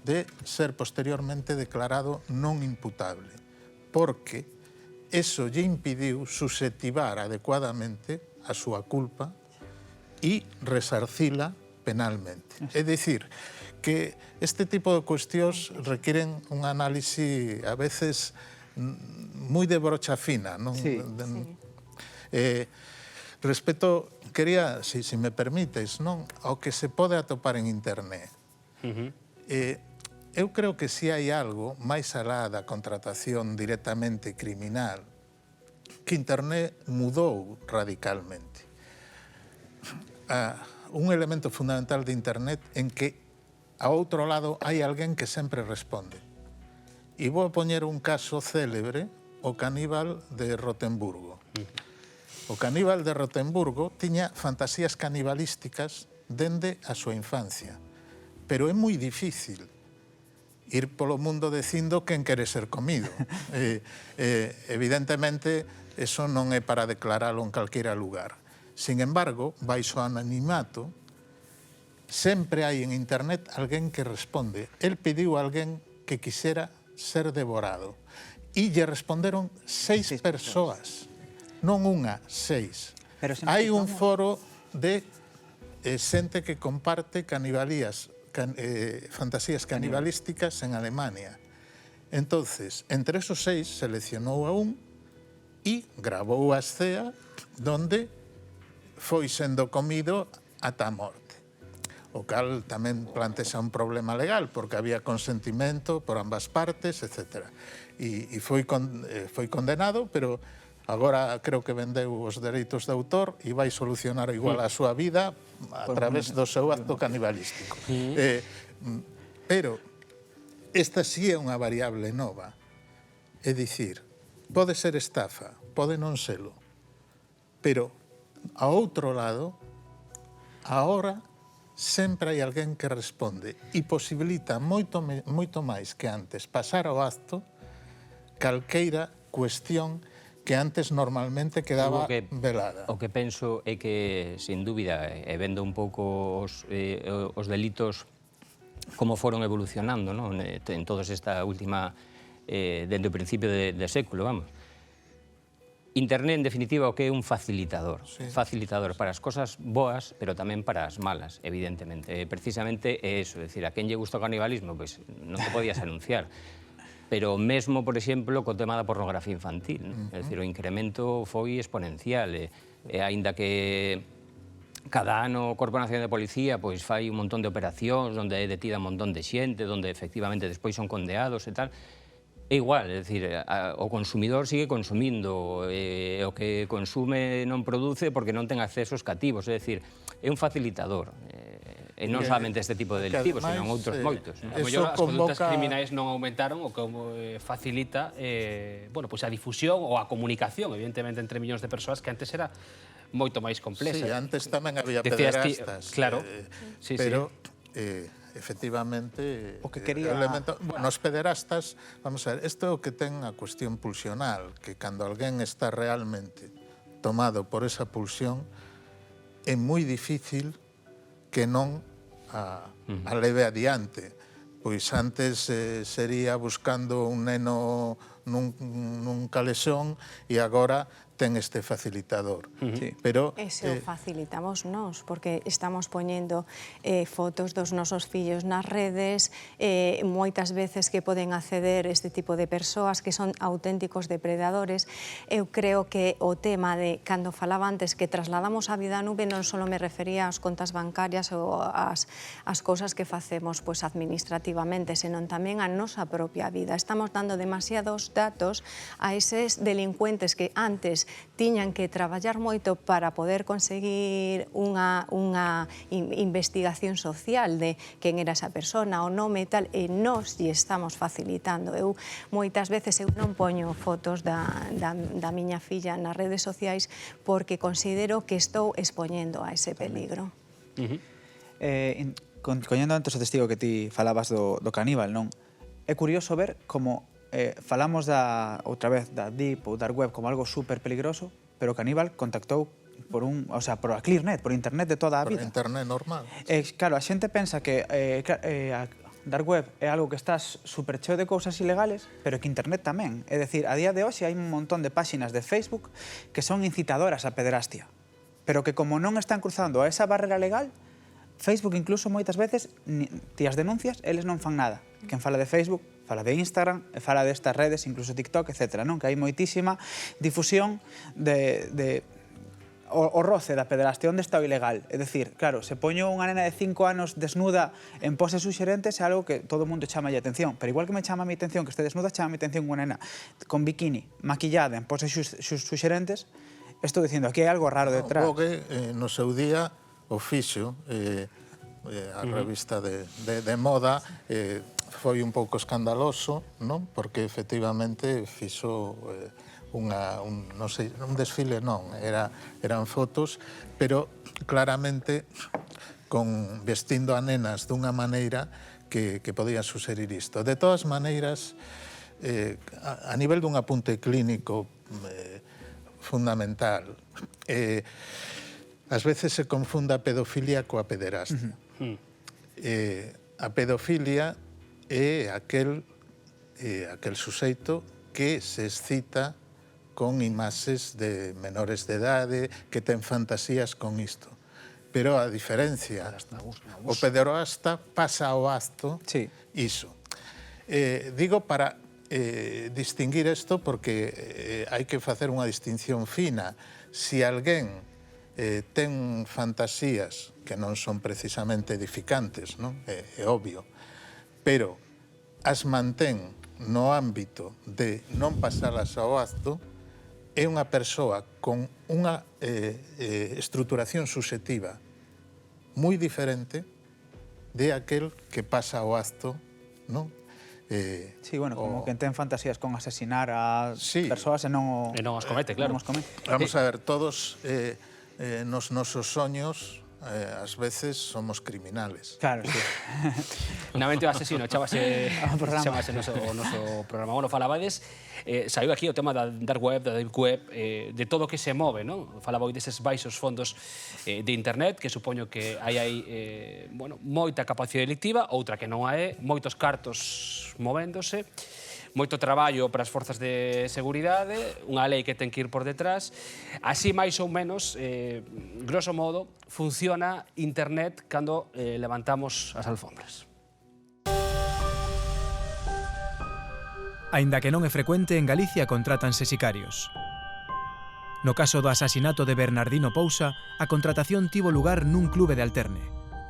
de ser posteriormente declarado non imputable, porque eso lle impidiu susceptivar adecuadamente a súa culpa e resarcila penalmente. É dicir, que este tipo de cuestións requiren un análisis a veces moi de brocha fina, non? Respecto, quería, se me permites, non, ao que se pode atopar en internet. Eu creo que si hai algo máis alá da contratación directamente criminal, que internet mudou radicalmente. Un elemento fundamental de internet en que a outro lado hai alguén que sempre responde. E vou a poñer un caso célebre, o caníbal de Rotemburgo. O caníbal de Rotemburgo tiña fantasías canibalísticas dende a súa infancia, pero é moi difícil ir polo mundo dicindo quen quere ser comido. Evidentemente, eso non é para declaralo en calquera lugar. Sin embargo, baixo anonimato, sempre hai en internet alguén que responde. El pediu a alguén que quixera ser devorado. E lle responderon 6 persoas. Non unha, 6. Hai un foro de xente que comparte fantasías canibalísticas en Alemania. Entonces, entre esos 6, seleccionou a un e grabou a escena donde foi sendo comido ata a morte. O cal tamén plantexa un problema legal, porque había consentimento por ambas partes, etc. E foi condenado, pero agora creo que vendeu os dereitos de autor e vai solucionar igual a súa vida a través do seu acto canibalístico. Pero esta sí é unha variable nova. É dicir, pode ser estafa, pode non selo, pero a outro lado, agora sempre hai alguén que responde e posibilita moito máis que antes pasar ao acto calqueira cuestión que antes normalmente quedaba velada. O que penso é que, sin dúbida, e vendo un pouco os delitos como foron evolucionando en toda esta última, dende o principio de século, vamos. Internet, en definitiva, o que é un facilitador. Facilitador para as cosas boas, pero tamén para as malas, evidentemente. Precisamente é eso, é dicir, a quen lle gusta o canibalismo, pois non te podías anunciar. Pero mesmo, por exemplo, co tema da pornografía infantil, é dicir, o incremento foi exponencial, e aínda que cada ano o Corpo Nacional de Policía pois fai un montón de operacións onde é detida un montón de xente, onde efectivamente despois son condeados e tal, é igual, é dicir, o consumidor sigue consumindo, o que consume non produce porque non ten accesos cativos, é dicir, é un facilitador, e non solamente este tipo de delictivos, senón outros moitos. A mellor as condutas criminais non aumentaron, o que facilita a difusión ou a comunicación, evidentemente, entre millóns de persoas, que antes era moito máis complexa. Sí, antes tamén había pederastas, claro, pero efectivamente, o que quería... Bueno, os pederastas, vamos a ver, isto é o que ten a cuestión pulsional, que cando alguén está realmente tomado por esa pulsión, é moi difícil que non a leve adiante. Pois antes sería buscando un neno nun calexón e agora ten este facilitador. Pero Ese o facilitamos nós, porque estamos poñendo fotos dos nosos fillos nas redes, moitas veces que poden acceder este tipo de persoas que son auténticos depredadores. Eu creo que o tema de, cando falaba antes, que trasladamos a vida á nube, non só me refería ás contas bancarias ou ás cousas que facemos administrativamente, senón tamén a nosa propia vida. Estamos dando demasiados datos a eses delincuentes que antes tiñan que traballar moito para poder conseguir unha investigación social de quen era esa persona, o nome e tal, e nós lle estamos facilitando. Eu moitas veces non poño fotos da miña filla nas redes sociais porque considero que estou expoñendo a ese peligro. Coñendo antes o testigo que ti falabas do caníbal, non? É curioso ver como falamos outra vez da Deep ou Dark Web como algo super peligroso, pero o caníbal contactou por a ClearNet, por internet de toda a vida. Por internet normal. Claro, a xente pensa que a Dark Web é algo que estás super cheo de cousas ilegales, pero que internet tamén. É dicir, a día de hoxe hai un montón de páxinas de Facebook que son incitadoras a pederastia, pero que como non están cruzando a esa barrera legal, Facebook incluso moitas veces, ti as denuncias, eles non fan nada. Quen fala de Facebook, fala de Instagram, e fala destas redes, incluso TikTok, etc. Non? Que hai moitísima difusión o roce da pederastia, onde está o ilegal. É dicir, claro, se poño unha nena de 5 anos desnuda en poses suxerentes é algo que todo o mundo chama a atención, pero igual que me chama a mi atención que este desnuda, chama a mi atención unha nena con bikini, maquillada en poses suxerentes, estou dicindo, aquí hai algo raro detrás. O que no seu día o fixo, a revista de moda, foi un pouco escandaloso, non? Porque efectivamente fixo un desfile, non, eran fotos, pero claramente vestindo a nenas dunha maneira que podía suxerir isto. De todas maneiras, a nivel dun apunte clínico fundamental, ás veces se confunda a pedofilia coa pederastia. A pedofilia é aquel suxeito que se excita con imaxes de menores de idade, que ten fantasías con isto. Pero a diferencia, o pederasta pasa ao acto iso. Digo para distinguir isto porque hai que facer unha distinción fina. Se alguén ten fantasías que non son precisamente edificantes, non? É obvio, pero as mantén no ámbito de non pasalas ao acto, é unha persoa con unha estruturación subxectiva moi diferente de aquel que pasa ao acto, non? Sí, bueno, como que ten fantasías con asesinar a persoas e non as comete, claro. Vamos a ver, todos nos nosos soños ás veces somos criminales. Claro, sí. Finalmente o asesino chamase o noso programa. Bueno, falabades, saiu aquí o tema da Dark Web, da Deep Web, de todo o que se move, non? Falaba hoy deses baixos fondos de internet, que supoño que hai moita capacidade delictiva, outra que non hai, moitos cartos movéndose. moito traballo para as forzas de seguridade, unha lei que ten que ir por detrás. Así, máis ou menos, grosso modo, funciona internet cando levantamos as alfombras. Aínda que non é frecuente, en Galicia contrátanse sicarios. No caso do asasinato de Bernardino Pousa, a contratación tivo lugar nun clube de alterne.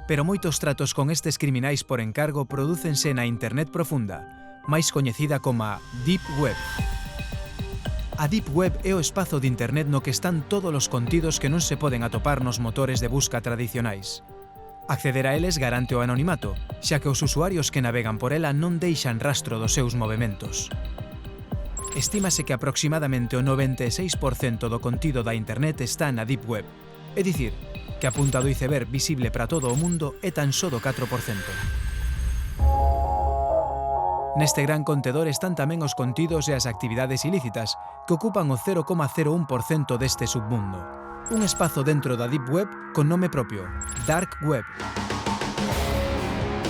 Pero moitos tratos con estes criminais por encargo prodúcense na internet profunda, máis coñecida como a Deep Web. A Deep Web é o espazo de internet no que están todos os contidos que non se poden atopar nos motores de busca tradicionais. Acceder a eles garante o anonimato, xa que os usuarios que navegan por ela non deixan rastro dos seus movementos. Estímase que aproximadamente o 96% do contido da internet está na Deep Web, é dicir, que a punta do iceberg visible para todo o mundo é tan só do 4%. Neste gran contedor están tamén os contidos e as actividades ilícitas, que ocupan o 0,01% deste submundo. Un espazo dentro da Deep Web con nome propio, Dark Web.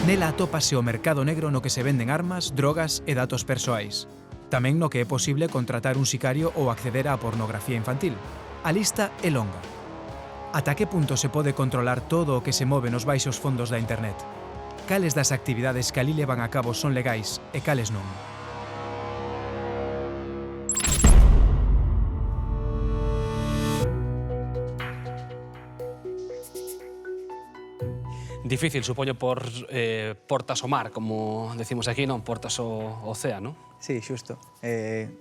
Nela atópase o mercado negro no que se venden armas, drogas e datos persoais. Tamén no que é posible contratar un sicario ou acceder á pornografía infantil. A lista é longa. Ata que punto se pode controlar todo o que se move nos baixos fondos da internet? Cales das actividades que ali levan a cabo son legais e cales non? Difícil, supoño, por portas ao mar, como decimos aquí, non portas ao océano. Sí, xusto.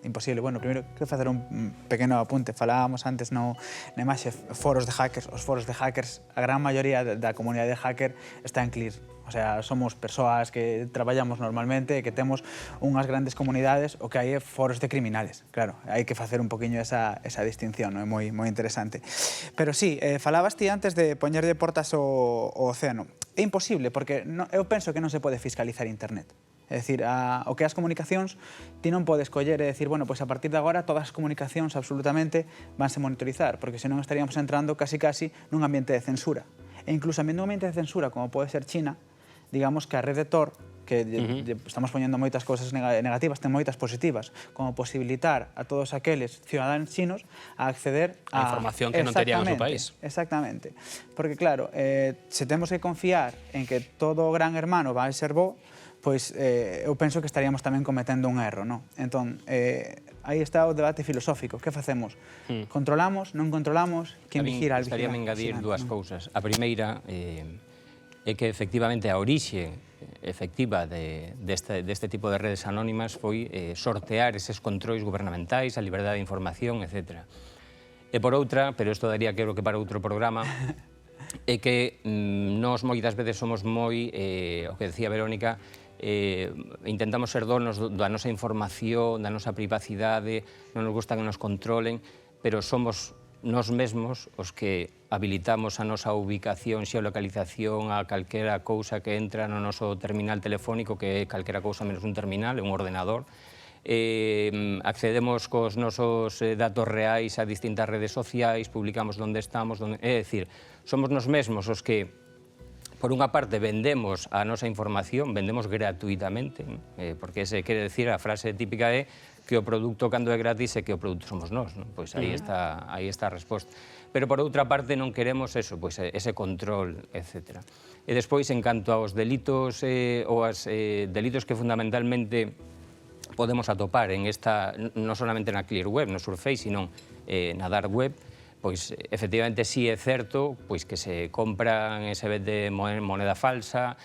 Imposible. Bueno, primeiro, quero facer un pequeno apunte. Falábamos antes na imaxe foros de hackers. Os foros de hackers, a gran maioría da comunidade de hacker está en Clear. O sea, somos persoas que traballamos normalmente e que temos unhas grandes comunidades, o que hai é foros de criminales. Claro, hai que facer un poquinho esa distinción, non é moi interesante. Pero sí, falabas ti antes de poñerlle portas ao océano. É imposible, porque eu penso que non se pode fiscalizar internet. É dicir, o que as comunicacións, ti non podes coller e decir, bueno, pois a partir de agora todas as comunicacións absolutamente vanse monitorizar, porque senón estaríamos entrando casi nun ambiente de censura. E incluso en un ambiente de censura, como pode ser China, digamos que a rede Tor, que estamos poñendo moitas cousas negativas, ten moitas positivas, como posibilitar a todos aqueles ciudadanos chinos a acceder a información que non terían no seu país. Exactamente. Porque, claro, se temos que confiar en que todo o gran hermano vai ser bo, pois eu penso que estaríamos tamén cometendo un erro, non? Entón, aí está o debate filosófico. Que facemos? Controlamos? Non controlamos? Quen vigila al vigilante? Gustaríame engadir dúas cousas. A primeira é que, efectivamente, a orixe efectiva deste tipo de redes anónimas foi sortear eses controis gubernamentais, a liberdade de información, etc. E por outra, pero isto daría creo que para outro programa, é que nós moitas veces somos moi, o que decía Verónica, intentamos ser donos da nosa información, da nosa privacidade, non nos gusta que nos controlen, pero somos nós mesmos os que habilitamos a nosa ubicación, xeolocalización a calquera cousa que entra no noso terminal telefónico, que é calquera cousa menos un terminal, un ordenador. Accedemos cos nosos datos reais a distintas redes sociais, publicamos onde estamos, é dicir, somos nós mesmos os que, por unha parte, vendemos a nosa información, vendemos gratuitamente, porque ese quere decir, a frase típica é que o produto, cando é gratis, é que o produto somos nós, non? Pois aí está a resposta. Pero, por outra parte, non queremos eso, pois ese control, etc. E despois, en canto aos delitos ou as delitos que fundamentalmente podemos atopar en esta, non solamente na Clear Web, no Surface, sino na Dark Web, pois, efectivamente, sí é certo pois que se compran ese vez de moneda falsa,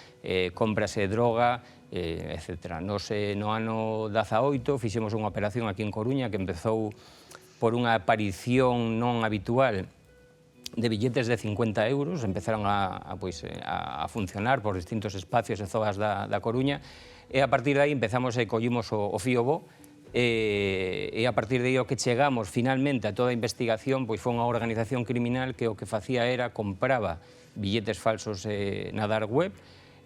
cómprase droga, etc. Nos, no ano 18, fixemos unha operación aquí en Coruña que empezou por unha aparición non habitual de billetes de 50 euros, empezaron a funcionar por distintos espacios e zonas da Coruña, e a partir de aí empezamos e collimos o fío bo, e a partir de aí o que chegamos finalmente a toda a investigación pois foi unha organización criminal que o que facía era compraba billetes falsos na Dark Web,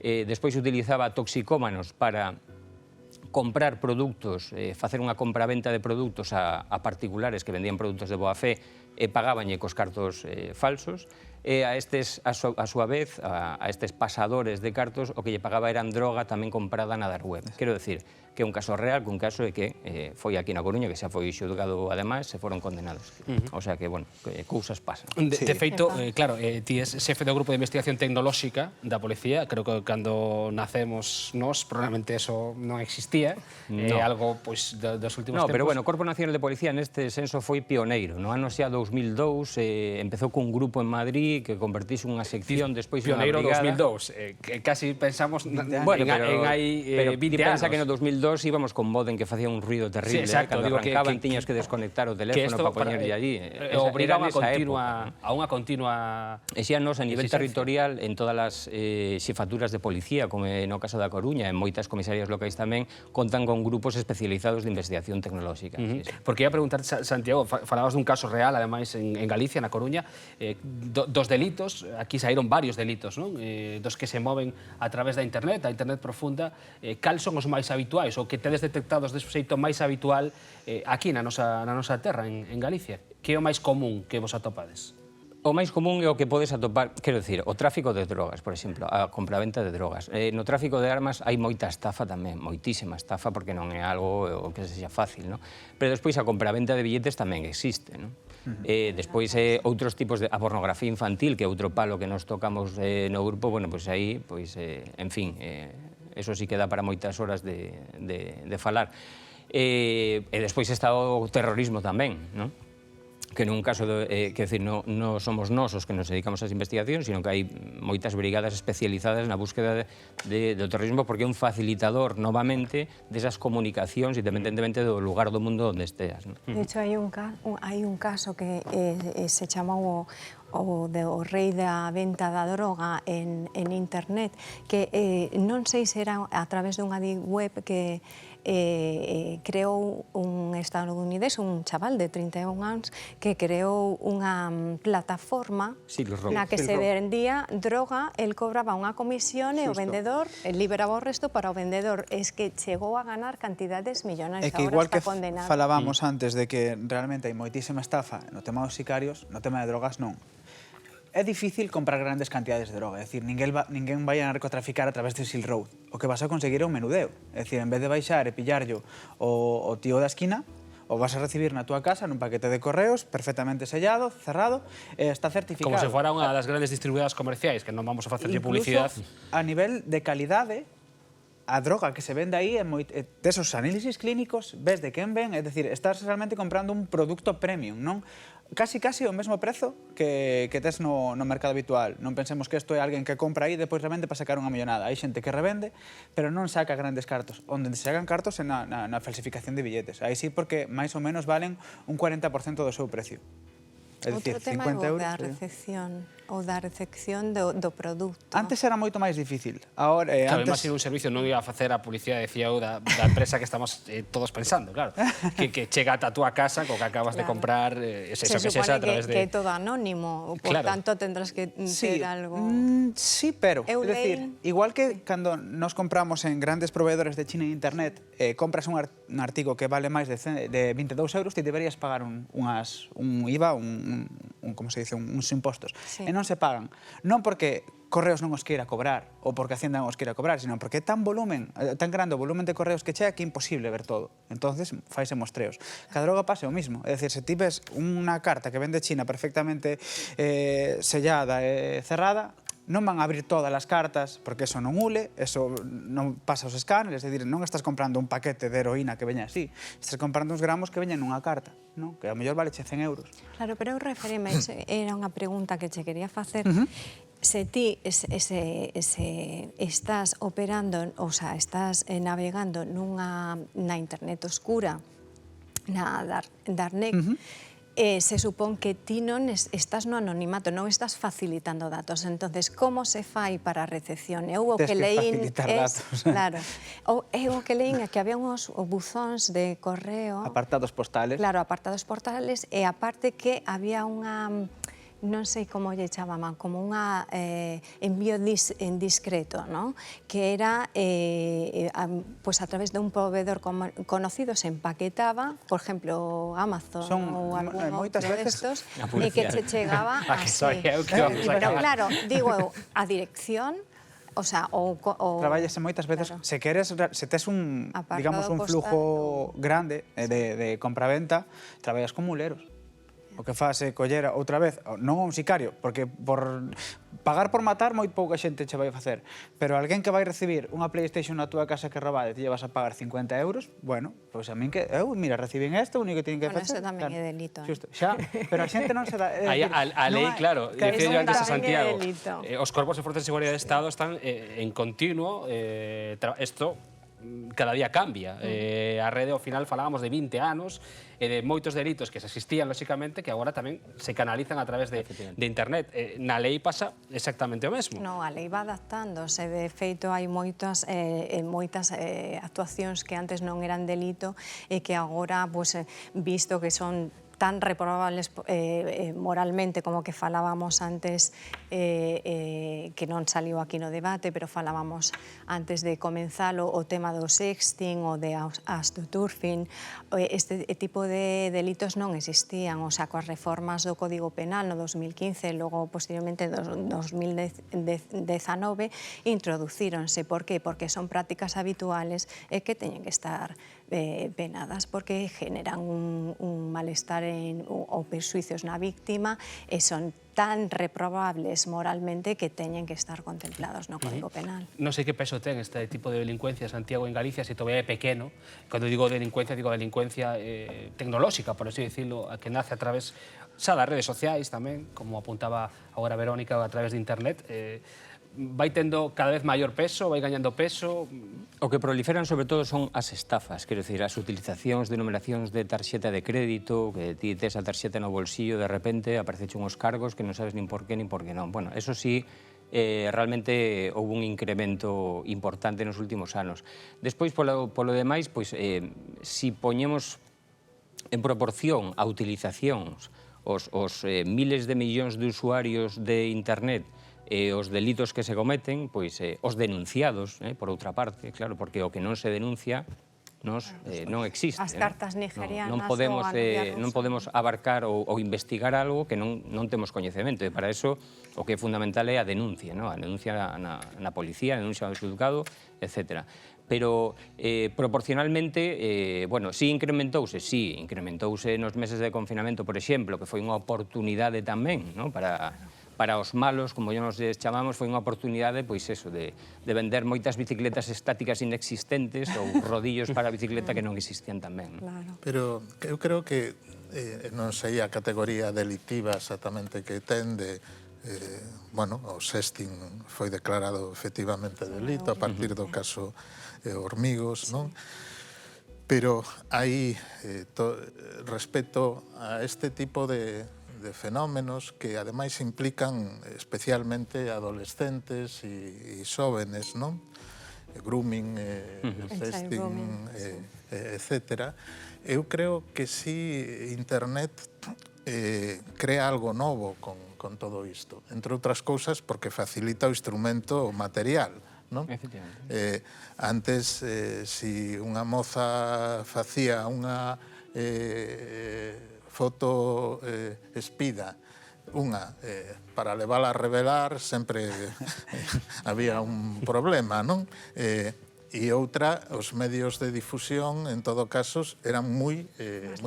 despois utilizaba toxicómanos para comprar produtos, facer unha compra-venta de produtos a particulares que vendían produtos de boa fe e pagabanlle cos cartos falsos, e a súa vez, a estes pasadores de cartos, o que lle pagaba eran droga tamén comprada na dark web. Quero decir, que é un caso real, que un caso é que foi aquí na Coruña, que xa foi xulgado ademais, se foron condenados. O sea que, bueno, cousas pasan. De feito, claro, ti es xefe do grupo de investigación tecnolóxica da policía, creo que cando nacemos nós, probablemente eso non existía, algo pois dos últimos tempos. No, pero bueno, o Corpo Nacional de Policía neste senso foi pioneiro. No ano xa 2002 empezou cun grupo en Madrid que convertise unha sección, despois unha brigada. Pioneiro 2002, que casi pensamos en hai 20 anos. Pensa que no 2002 íbamos con modem que facía un ruido terrible, cando arrancaban tiñas que desconectar o teléfono para poñerlle allí. Obriga a unha continua... E xa nos, a nivel territorial, en todas as xefaturas de policía, como no caso da Coruña, en moitas comisarias locais tamén, contan con grupos especializados de investigación tecnolóxica. Porque ia preguntar, Santiago, falabas dun caso real, ademais, en Galicia, na Coruña, dos delitos, aquí saíron varios delitos, non? Dos que se moven a través da internet, a internet profunda, cal son os máis habituais, ou que tedes detectados de xeito máis habitual aquí na nosa terra, en Galicia? Que é o máis común que vos atopades? O máis común é o que podes atopar, quero dicir, o tráfico de drogas, por exemplo, a compraventa de drogas. No tráfico de armas hai moita estafa tamén, moitísima estafa, porque non é algo que sexa fácil, non? Pero despois a compraventa de billetes tamén existe, non? Despois outros tipos de... A pornografía infantil, que é outro palo que nos tocamos no grupo, bueno, pois aí, en fin, eso sí que dá para moitas horas de falar. E despois está o terrorismo tamén, non? Que nun caso, quer decir, non somos nós os que nos dedicamos ás investigacións, sino que hai moitas brigadas especializadas na búsqueda do terrorismo, porque é un facilitador, novamente, desas comunicacións, independentemente do lugar do mundo onde esteas. De hecho, hai un caso que se chamou o rei da venta da droga en internet, que non sei se era a través dunha web que creou un estadounidense, un chaval de 31 anos, que creou unha plataforma na que se vendía droga, el cobraba unha comisión e o vendedor liberaba o resto para o vendedor. Es que chegou a ganar cantidades millonarias. É que igual que falábamos antes de que realmente hai moitísima estafa no tema dos sicarios, no tema de drogas non. É difícil comprar grandes cantidades de droga, é dicir, ninguén vai a narcotraficar a través de Silk Road. O que vas a conseguir é un menudeo, é dicir, en vez de baixar e pillarlo o tío da esquina, o vas a recibir na túa casa nun paquete de correos perfectamente sellado, cerrado, e está certificado. Como se fora unha das grandes distribuidoras comerciais, que non vamos a facerlle publicidade. A nivel de calidade, a droga que se vende aí, desos análisis clínicos, ves de quen ven, é dicir, estás realmente comprando un produto premium, non? Casi o mesmo prezo que tes no mercado habitual. Non pensemos que isto é alguén que compra aí e depois revende para sacar unha millonada. Hai xente que revende, pero non saca grandes cartos. Onde se sacan cartos é na falsificación de billetes. Aí sí, porque máis ou menos valen un 40% do seu precio. Outro tema é o da recepción do produto. Antes era moito máis difícil. Claro, imagino un servicio non iba a facer a publicidade, decía eu, da empresa que estamos todos pensando, claro. Que chega a túa casa co que acabas de comprar, se supone que é todo anónimo, por tanto tendrás que ter algo... Sí, pero, é dicir, igual que cando nos compramos en grandes proveedores de China e Internet, compras un artigo que vale máis de 22 euros, te deberías pagar un IVA, como se dice, uns impostos. E non se pagan. Non porque Correos non os queira cobrar ou porque Hacienda non os queira cobrar, sino porque é tan grande o volumen de correos que chega que é imposible ver todo. Entonces, faise mostreos. Cada droga pase o mismo. É dicir, se ti ves unha carta que vende China perfectamente sellada e cerrada, non van a abrir todas as cartas, porque eso non ule, eso non pasa os escáneres, é dicir, non estás comprando un paquete de heroína que veña así, estás comprando uns gramos que veñan nunha carta, non? Que a mellor vale 100 euros. Claro, pero eu referime, era unha pregunta que che quería facer, se ti estás operando, ou sea, estás navegando na internet oscura, na darknet, se supón que ti non estás no anonimato, non estás facilitando datos. Entonces, como se fai para a recepción? Eu o que leín claro, eu o que leín é que había uns buzóns de correo... Apartados postales. Claro, apartados postales, e aparte que había unha non sei como lle chamaban, como unha envío indiscreto, ¿no? Que era, pues a través de un proveedor conocido se empaquetaba, por ejemplo, Amazon ou algún outro destos, e que che chegaba así. Pero claro, digo eu, a dirección, o sea, Traballase moitas veces, se queres, se tes un, digamos, un flujo grande de compra-venta, traballas con muleros. O que faz é coller outra vez, non un sicario, porque por pagar por matar moi pouca xente che vai facer, pero alguén que vai recibir unha PlayStation na túa casa que robade e te vas a pagar 50 euros, bueno, pois a min que, mira, recibín isto, o único que tienen que facer... Bueno, eso tamén é delito. Xusto, xa, pero a xente non se dá... A lei, claro, dicía yo antes a Santiago, os corpos de Forzas de Seguridade de Estado están en continuo, isto cada día cambia. A rede, ao final, falábamos de 20 anos e de moitos delitos que se existían, lóxicamente, que agora tamén se canalizan a través de internet. Na lei pasa exactamente o mesmo. Non, a lei va adaptándose. De feito, hai moitas actuacións que antes non eran delito e que agora, visto que son tan reprobables moralmente como que falábamos antes, que non saliu aquí no debate, pero falábamos antes de comenzalo, o tema do sexting ou de astroturfing, este tipo de delitos non existían, o sea, coas reformas do Código Penal no 2015 e logo posteriormente no 2019 introducíronse. Por qué? Porque son prácticas habituales e que teñen que estar penadas porque generan un malestar ou persuicios na víctima e son tan reprobables moralmente que teñen que estar contemplados no Código Penal. Non sei que peso ten este tipo de delincuencia, Santiago, en Galicia, se todavía é pequeno. Cando digo delincuencia tecnolóxica, por así decirlo, a que nace a través das redes sociais tamén, como apuntaba agora Verónica, a través de internet. Vai tendo cada vez maior peso, vai gañando peso? O que proliferan sobre todo son as estafas, quero dicir, as utilizacións de numeracións de tarxeta de crédito, que ti tes a tarxeta no bolsillo, de repente apareceche unhos cargos que non sabes nin por qué non. Bueno, eso sí, realmente houve un incremento importante nos últimos anos. Despois, polo demais, pois, si poñemos en proporción a utilizacións os miles de millóns de usuarios de internet e os delitos que se cometen, pois os denunciados, por outra parte, claro, porque o que non se denuncia non existe. As cartas nigerianas non podemos abarcar ou investigar algo que non temos coñecemento, e para eso o que é fundamental é a denuncia, a denuncia na policía, a denuncia no xulgado, etc. Pero proporcionalmente, bueno, sí incrementouse nos meses de confinamento, por exemplo, que foi unha oportunidade tamén, para os malos, como nos chamamos, foi unha oportunidade, pois eso, de vender moitas bicicletas estáticas inexistentes ou rodillos para a bicicleta que non existían tamén. Pero eu creo que non sei a categoría delictiva exactamente que ten de... Bueno, o sexting foi declarado efectivamente delito a partir do caso Hormigos, non? Pero hai, respecto a este tipo de fenómenos que ademais implican especialmente adolescentes e xóvenes, non? Grooming, sexting, etc. Eu creo que si internet crea algo novo con todo isto, entre outras cousas porque facilita o instrumento material, non? Antes, si unha moza facía unha foto espida, unha para levala a revelar, sempre había un problema, non? E outra, os medios de difusión, en todo caso, eran moi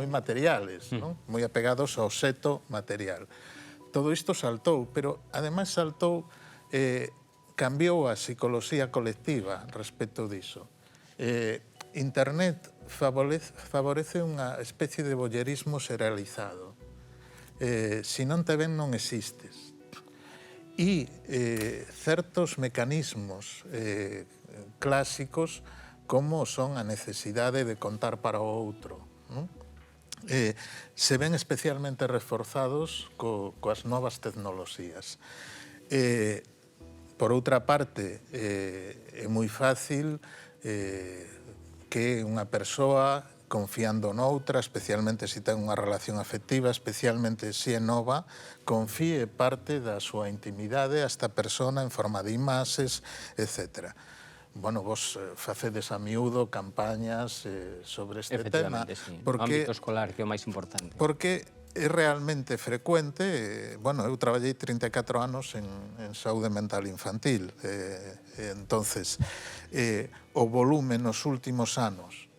materiales, non? Moi apegados ao obxecto material. Todo isto saltou, pero ademais saltou, cambiou a psicoloxía colectiva respecto diso. Internet favorece unha especie de voyerismo serializado. Se non te ven, non existes. E certos mecanismos clásicos como son a necesidade de contar para o outro, se ven especialmente reforzados coas novas tecnoloxías. Por outra parte, é moi fácil que unha persoa confiando noutra, especialmente se ten unha relación afectiva, especialmente se é nova, confíe parte da súa intimidade a esta persona en forma de imaxes, etc. Bueno, vos facedes a miúdo campañas sobre este tema. Sí. Porque, o ámbito escolar, que é o máis importante. Porque é realmente frecuente, bueno, eu traballei 34 anos en saúde mental infantil, entonces, o volume nos últimos anos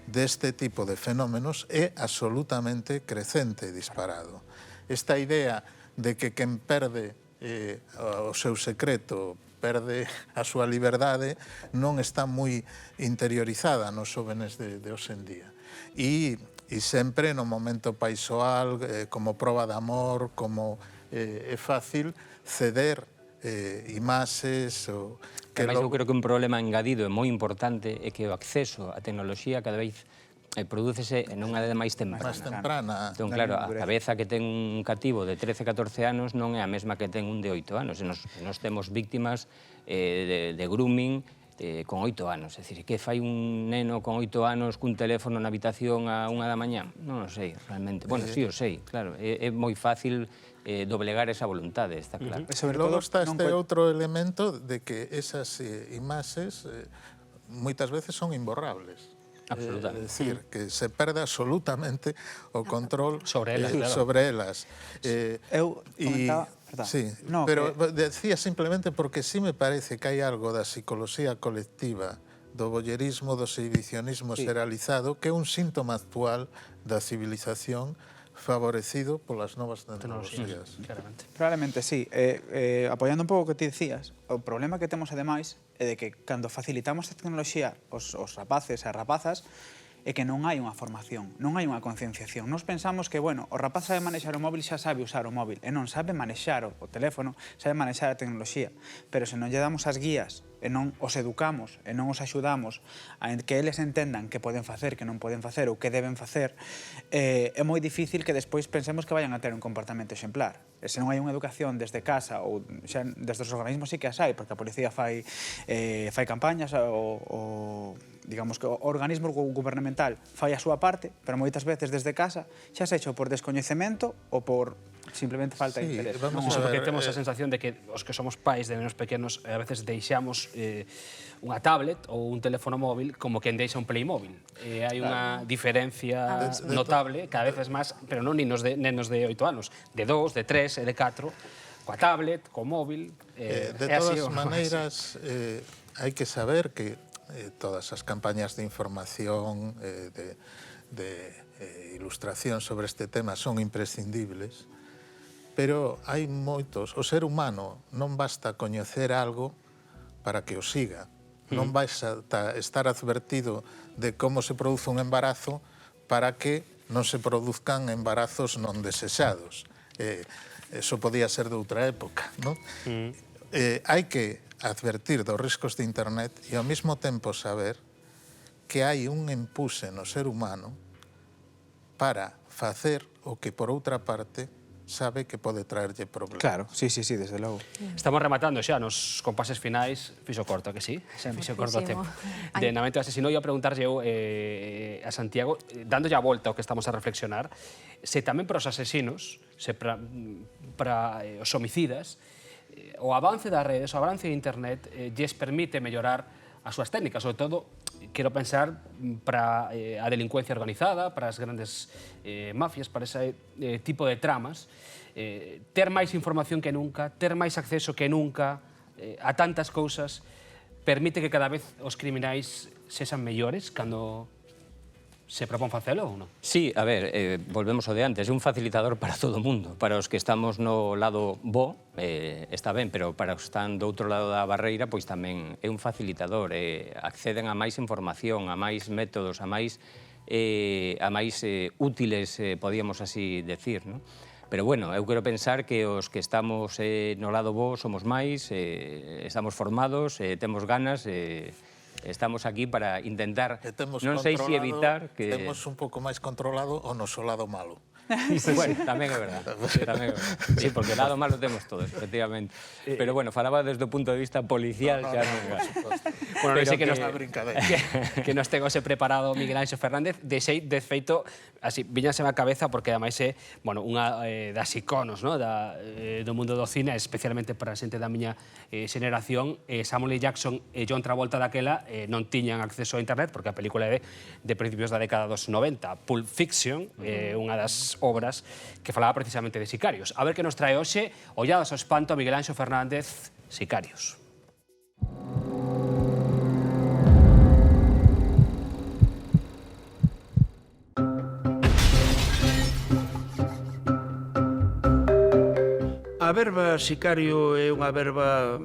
deste tipo de fenómenos é absolutamente crecente e disparado. Esta idea de que quen perde o seu secreto perde a súa liberdade non está moi interiorizada nos jóvenes de hoxe en día. E sempre no momento paixoal, como proba de amor, como é fácil ceder imaxes. Ademais, eu creo que un problema engadido e moi importante é que o acceso á tecnoloxía cada vez prodúcese en unha edade máis temprana. Entón, claro, a cabeza que ten un cativo de 13-14 anos non é a mesma que ten un de 8 anos. E nos temos víctimas de grooming con 8 anos. É dicir, que fai un neno con 8 anos cun teléfono na habitación a 1 da mañá? Non o sei, realmente. Bueno, sí o sei, claro. É moi fácil doblegar esa voluntade, está claro. Logo está este outro elemento de que esas imaxes moitas veces son imborrables. Absolutamente. É dicir, que se perde absolutamente o control sobre elas. Eu comentaba... Sí, pero decía simplemente porque sí me parece que hai algo da psicología colectiva, do voyerismo, do exhibicionismo xeralizado, que é un síntoma actual da civilización favorecido polas novas tecnologías. Probablemente sí. Apoiando un pouco o que ti decías, o problema que temos ademais é de que cando facilitamos a tecnoloxía os rapaces e as rapazas é que non hai unha formación, non hai unha concienciación. Nos pensamos que, bueno, o rapaz sabe manexar o móvil, xa sabe usar o móvil, e non sabe manexar o teléfono, sabe manexar a tecnoloxía. Pero se non lle damos as guías, e non os educamos, e non os axudamos a que eles entendan que poden facer, que non poden facer, ou que deben facer, é moi difícil que despois pensemos que vayan a ter un comportamento exemplar. E se non hai unha educación desde casa, ou xa desde os organismos sí que as hai, porque a policía fai campañas, ou digamos que o organismo gubernamental fai a súa parte, pero moitas veces desde casa xa se hecho por descoñecemento ou por simplemente falta de interés. Porque temos a sensación de que os que somos pais de nenos pequenos a veces deixamos unha tablet ou un teléfono móvil como quen deixa un Playmobil. Hai unha diferencia notable, cada vez máis, pero non nenos de 8 anos, de 2, de 3 e de 4, coa tablet, co móvil. De todas maneiras, hai que saber que todas as campañas de información, de ilustración sobre este tema son imprescindibles, pero hai moitos. O ser humano non basta coñecer algo para que o siga. Non basta estar advertido de como se produce un embarazo para que non se produzcan embarazos non desexados. Eso podía ser de outra época, non? Hai que advertir dos riscos de internet e ao mesmo tempo saber que hai un empuje no ser humano para facer o que por outra parte sabe que pode traerlle problemas. Claro, sí, desde logo. Estamos rematando xa nos compases finais, fixo corto, que sí? Xa fixo corto o tempo. De Namento Asesino, ia preguntarlle eu a Santiago, dándolle a volta ao que estamos a reflexionar, se tamén para os asesinos, se para os homicidas, o avance das redes, o avance de internet lles permite mellorar as súas técnicas, sobre todo, quero pensar para a delincuencia organizada, para as grandes mafias, para ese tipo de tramas, ter máis información que nunca, ter máis acceso que nunca a tantas cousas, permite que cada vez os criminais sexan mellores cando se propón facelo ou non? Sí, a ver, volvemos ao de antes, é un facilitador para todo o mundo. Para os que estamos no lado bo, está ben, pero para os que están do outro lado da barreira, pois tamén é un facilitador. Acceden a máis información, a máis métodos, a máis útiles, podíamos así decir, non? Pero, bueno, eu quero pensar que os que estamos no lado bo somos máis, estamos formados, temos ganas, estamos aquí para intentar, non sei se evitar que... Temos un pouco máis controlado o noso lado malo. Bueno, tamén é verdad. Sí, porque lado malo temos todos, efectivamente. Pero bueno, falaba desde o punto de vista policial, xa non. Bueno, non sei que nos ten ose preparado Miguel Anxo Fernández, de feito, así, viñaseme a cabeza, porque ademais é, bueno, unha das iconos, no, do mundo do cine, especialmente para a xente da miña xeneración. Samuel L. Jackson e John Travolta daquela non tiñan acceso a internet, porque a película é de principios da década dos 90. Pulp Fiction, unha das obras que falaba precisamente de sicarios. A ver que nos trae hoxe, Olladas ao espanto, Miguel Anxo Fernández, Sicarios. A verba sicario é unha verba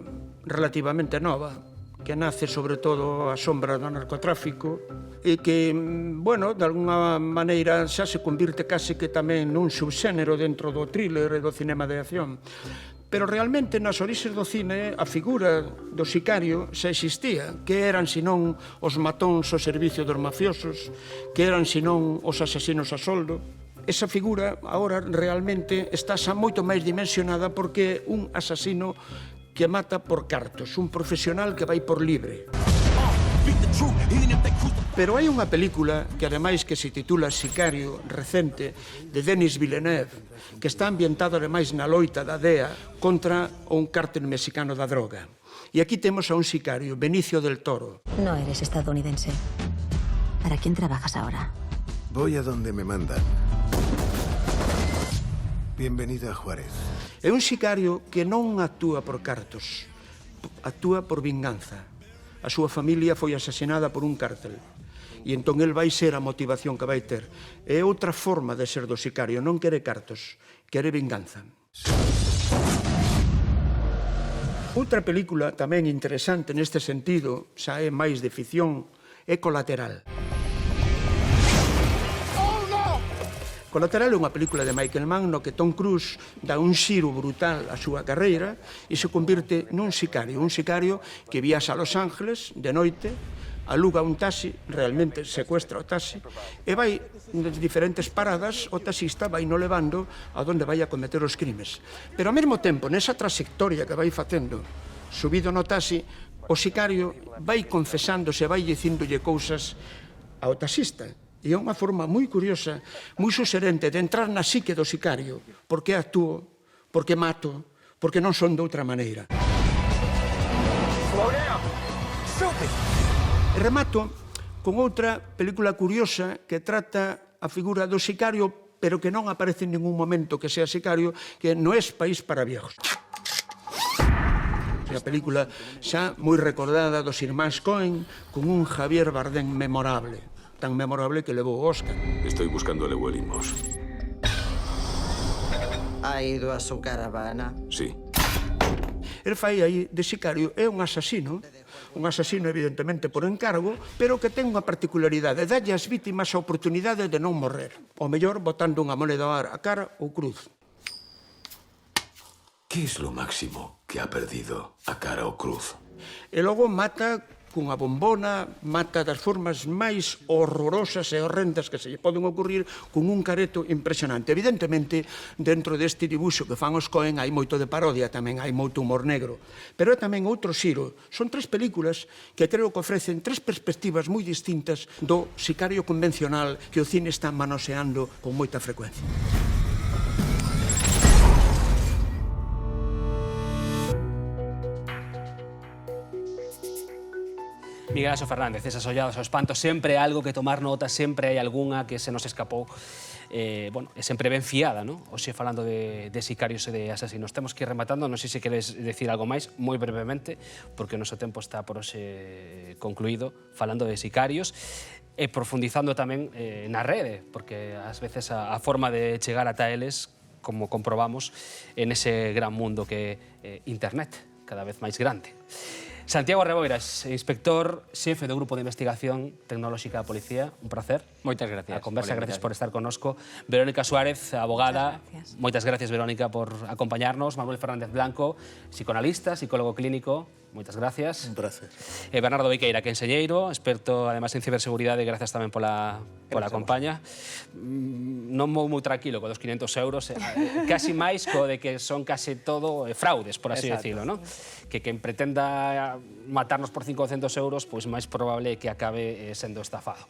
relativamente nova, que nace sobre todo a sombra do narcotráfico e que, bueno, de alguna maneira xa se convirte case que tamén nun subxénero dentro do thriller e do cinema de acción. Pero realmente nas orixes do cine a figura do sicario xa existía, que eran senón os matóns ao servicio dos mafiosos, que eran senón os asesinos a soldo. Esa figura agora realmente está xa moito máis dimensionada porque é un asasino que mata por cartos, un profesional que vai por libre. Pero hai unha película que ademais que se titula Sicario, recente, de Denis Villeneuve, que está ambientada ademais na loita da DEA contra un cártel mexicano da droga. E aquí temos a un sicario, Benicio del Toro. No eres estadounidense. ¿Para quién trabajas ahora? Voy a donde me mandan. Bienvenida a Juárez. É un sicario que non actúa por cartos, actúa por vinganza. A súa familia foi asesinada por un cártel. E entón el vai ser a motivación que vai ter. É outra forma de ser do sicario, non quere cartos, quere vinganza. Outra película tamén interesante neste sentido, xa é máis de ficción, é Colateral. Colateral é unha película de Michael Mann no que Tom Cruise dá un xiro brutal á súa carreira e se convirte un sicario que viaxa a Los Ángeles de noite, aluga un taxi, realmente secuestra o taxi, e vai nas diferentes paradas, o taxista vai no levando a onde vai a cometer os crimes. Pero ao mesmo tempo, nesa trayectoria que vai facendo, subido no taxi, o sicario vai confesándose, vai dicíndolle cousas ao taxista. E é unha forma moi curiosa, moi suxerente de entrar na psique do sicario. Por que actúo? Por que mato? Porque non son de outra maneira. E remato con outra película curiosa que trata a figura do sicario, pero que non aparece en ningún momento que sea sicario, que non é País para viejos. A película xa moi recordada dos irmáns Coen, con un Javier Bardem memorable. Tan memorable que levou o Oscar. Estoy buscando a Llewellyn Moss. ¿Ha ido a su caravana? Sí. El fai aí de sicario, é un asasino evidentemente por encargo, pero que ten unha particularidade, dalle ás vítimas a oportunidade de non morrer. O mellor botando unha moneda a cara ou cruz. ¿Qué es lo máximo que ha perdido a cara o cruz? E logo mata cunha bombona, mata das formas máis horrorosas e horrendas que se lle poden ocurrir con un careto impresionante. Evidentemente, dentro deste dibuixo que fan os Coen hai moito de parodia, tamén hai moito humor negro. Pero é tamén outro xiro. Son tres películas que creo que ofrecen tres perspectivas moi distintas do sicario convencional que o cine está manoseando con moita frecuencia. Miguel Anxo Fernández, esas olladas ao espanto, sempre algo que tomar nota, sempre hai algunha que se nos escapou. Bueno, é sempre ben fiada, non? Oxe, falando de sicarios e de asasinos. Temos que ir rematando, non sei se queres decir algo máis, moi brevemente, porque o noso tempo está por hoxe concluído, falando de sicarios, e profundizando tamén na rede, porque ás veces a forma de chegar ata eles, como comprobamos, en ese gran mundo que é internet, cada vez máis grande. Santiago Reboiras, inspector, xefe do Grupo de Investigación Tecnolóxica da Policía, un placer. Moitas gracias. A conversa, gracias por estar connosco. Verónica Suárez, abogada. Moitas gracias, Verónica, por acompañarnos. Manuel Fernández Blanco, psicoanalista, psicólogo clínico. moitas gracias. Un placer. Bernardo Viqueira, que enxeñeiro, experto además en ciberseguridade, gracias tamén pola compaña. Non vou moi tranquilo co dos 500 euros, casi máis co de que son casi todo fraudes, por así decirlo, ¿no? Que quen pretenda matarnos por 500 euros, pois máis probable que acabe sendo estafado.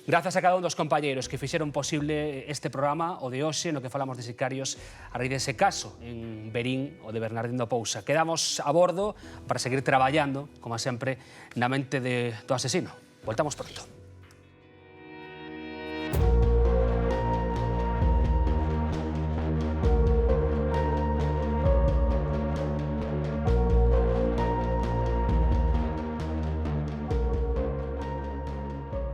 Grazas a cada un dos compañeiros que fixeron posible este programa, o de hoxe, no que falamos de sicarios a raíz dese caso en Verín, o de Bernardino Pousa. Quedamos a bordo para seguir traballando, como sempre, na mente do asesino. Voltamos pronto.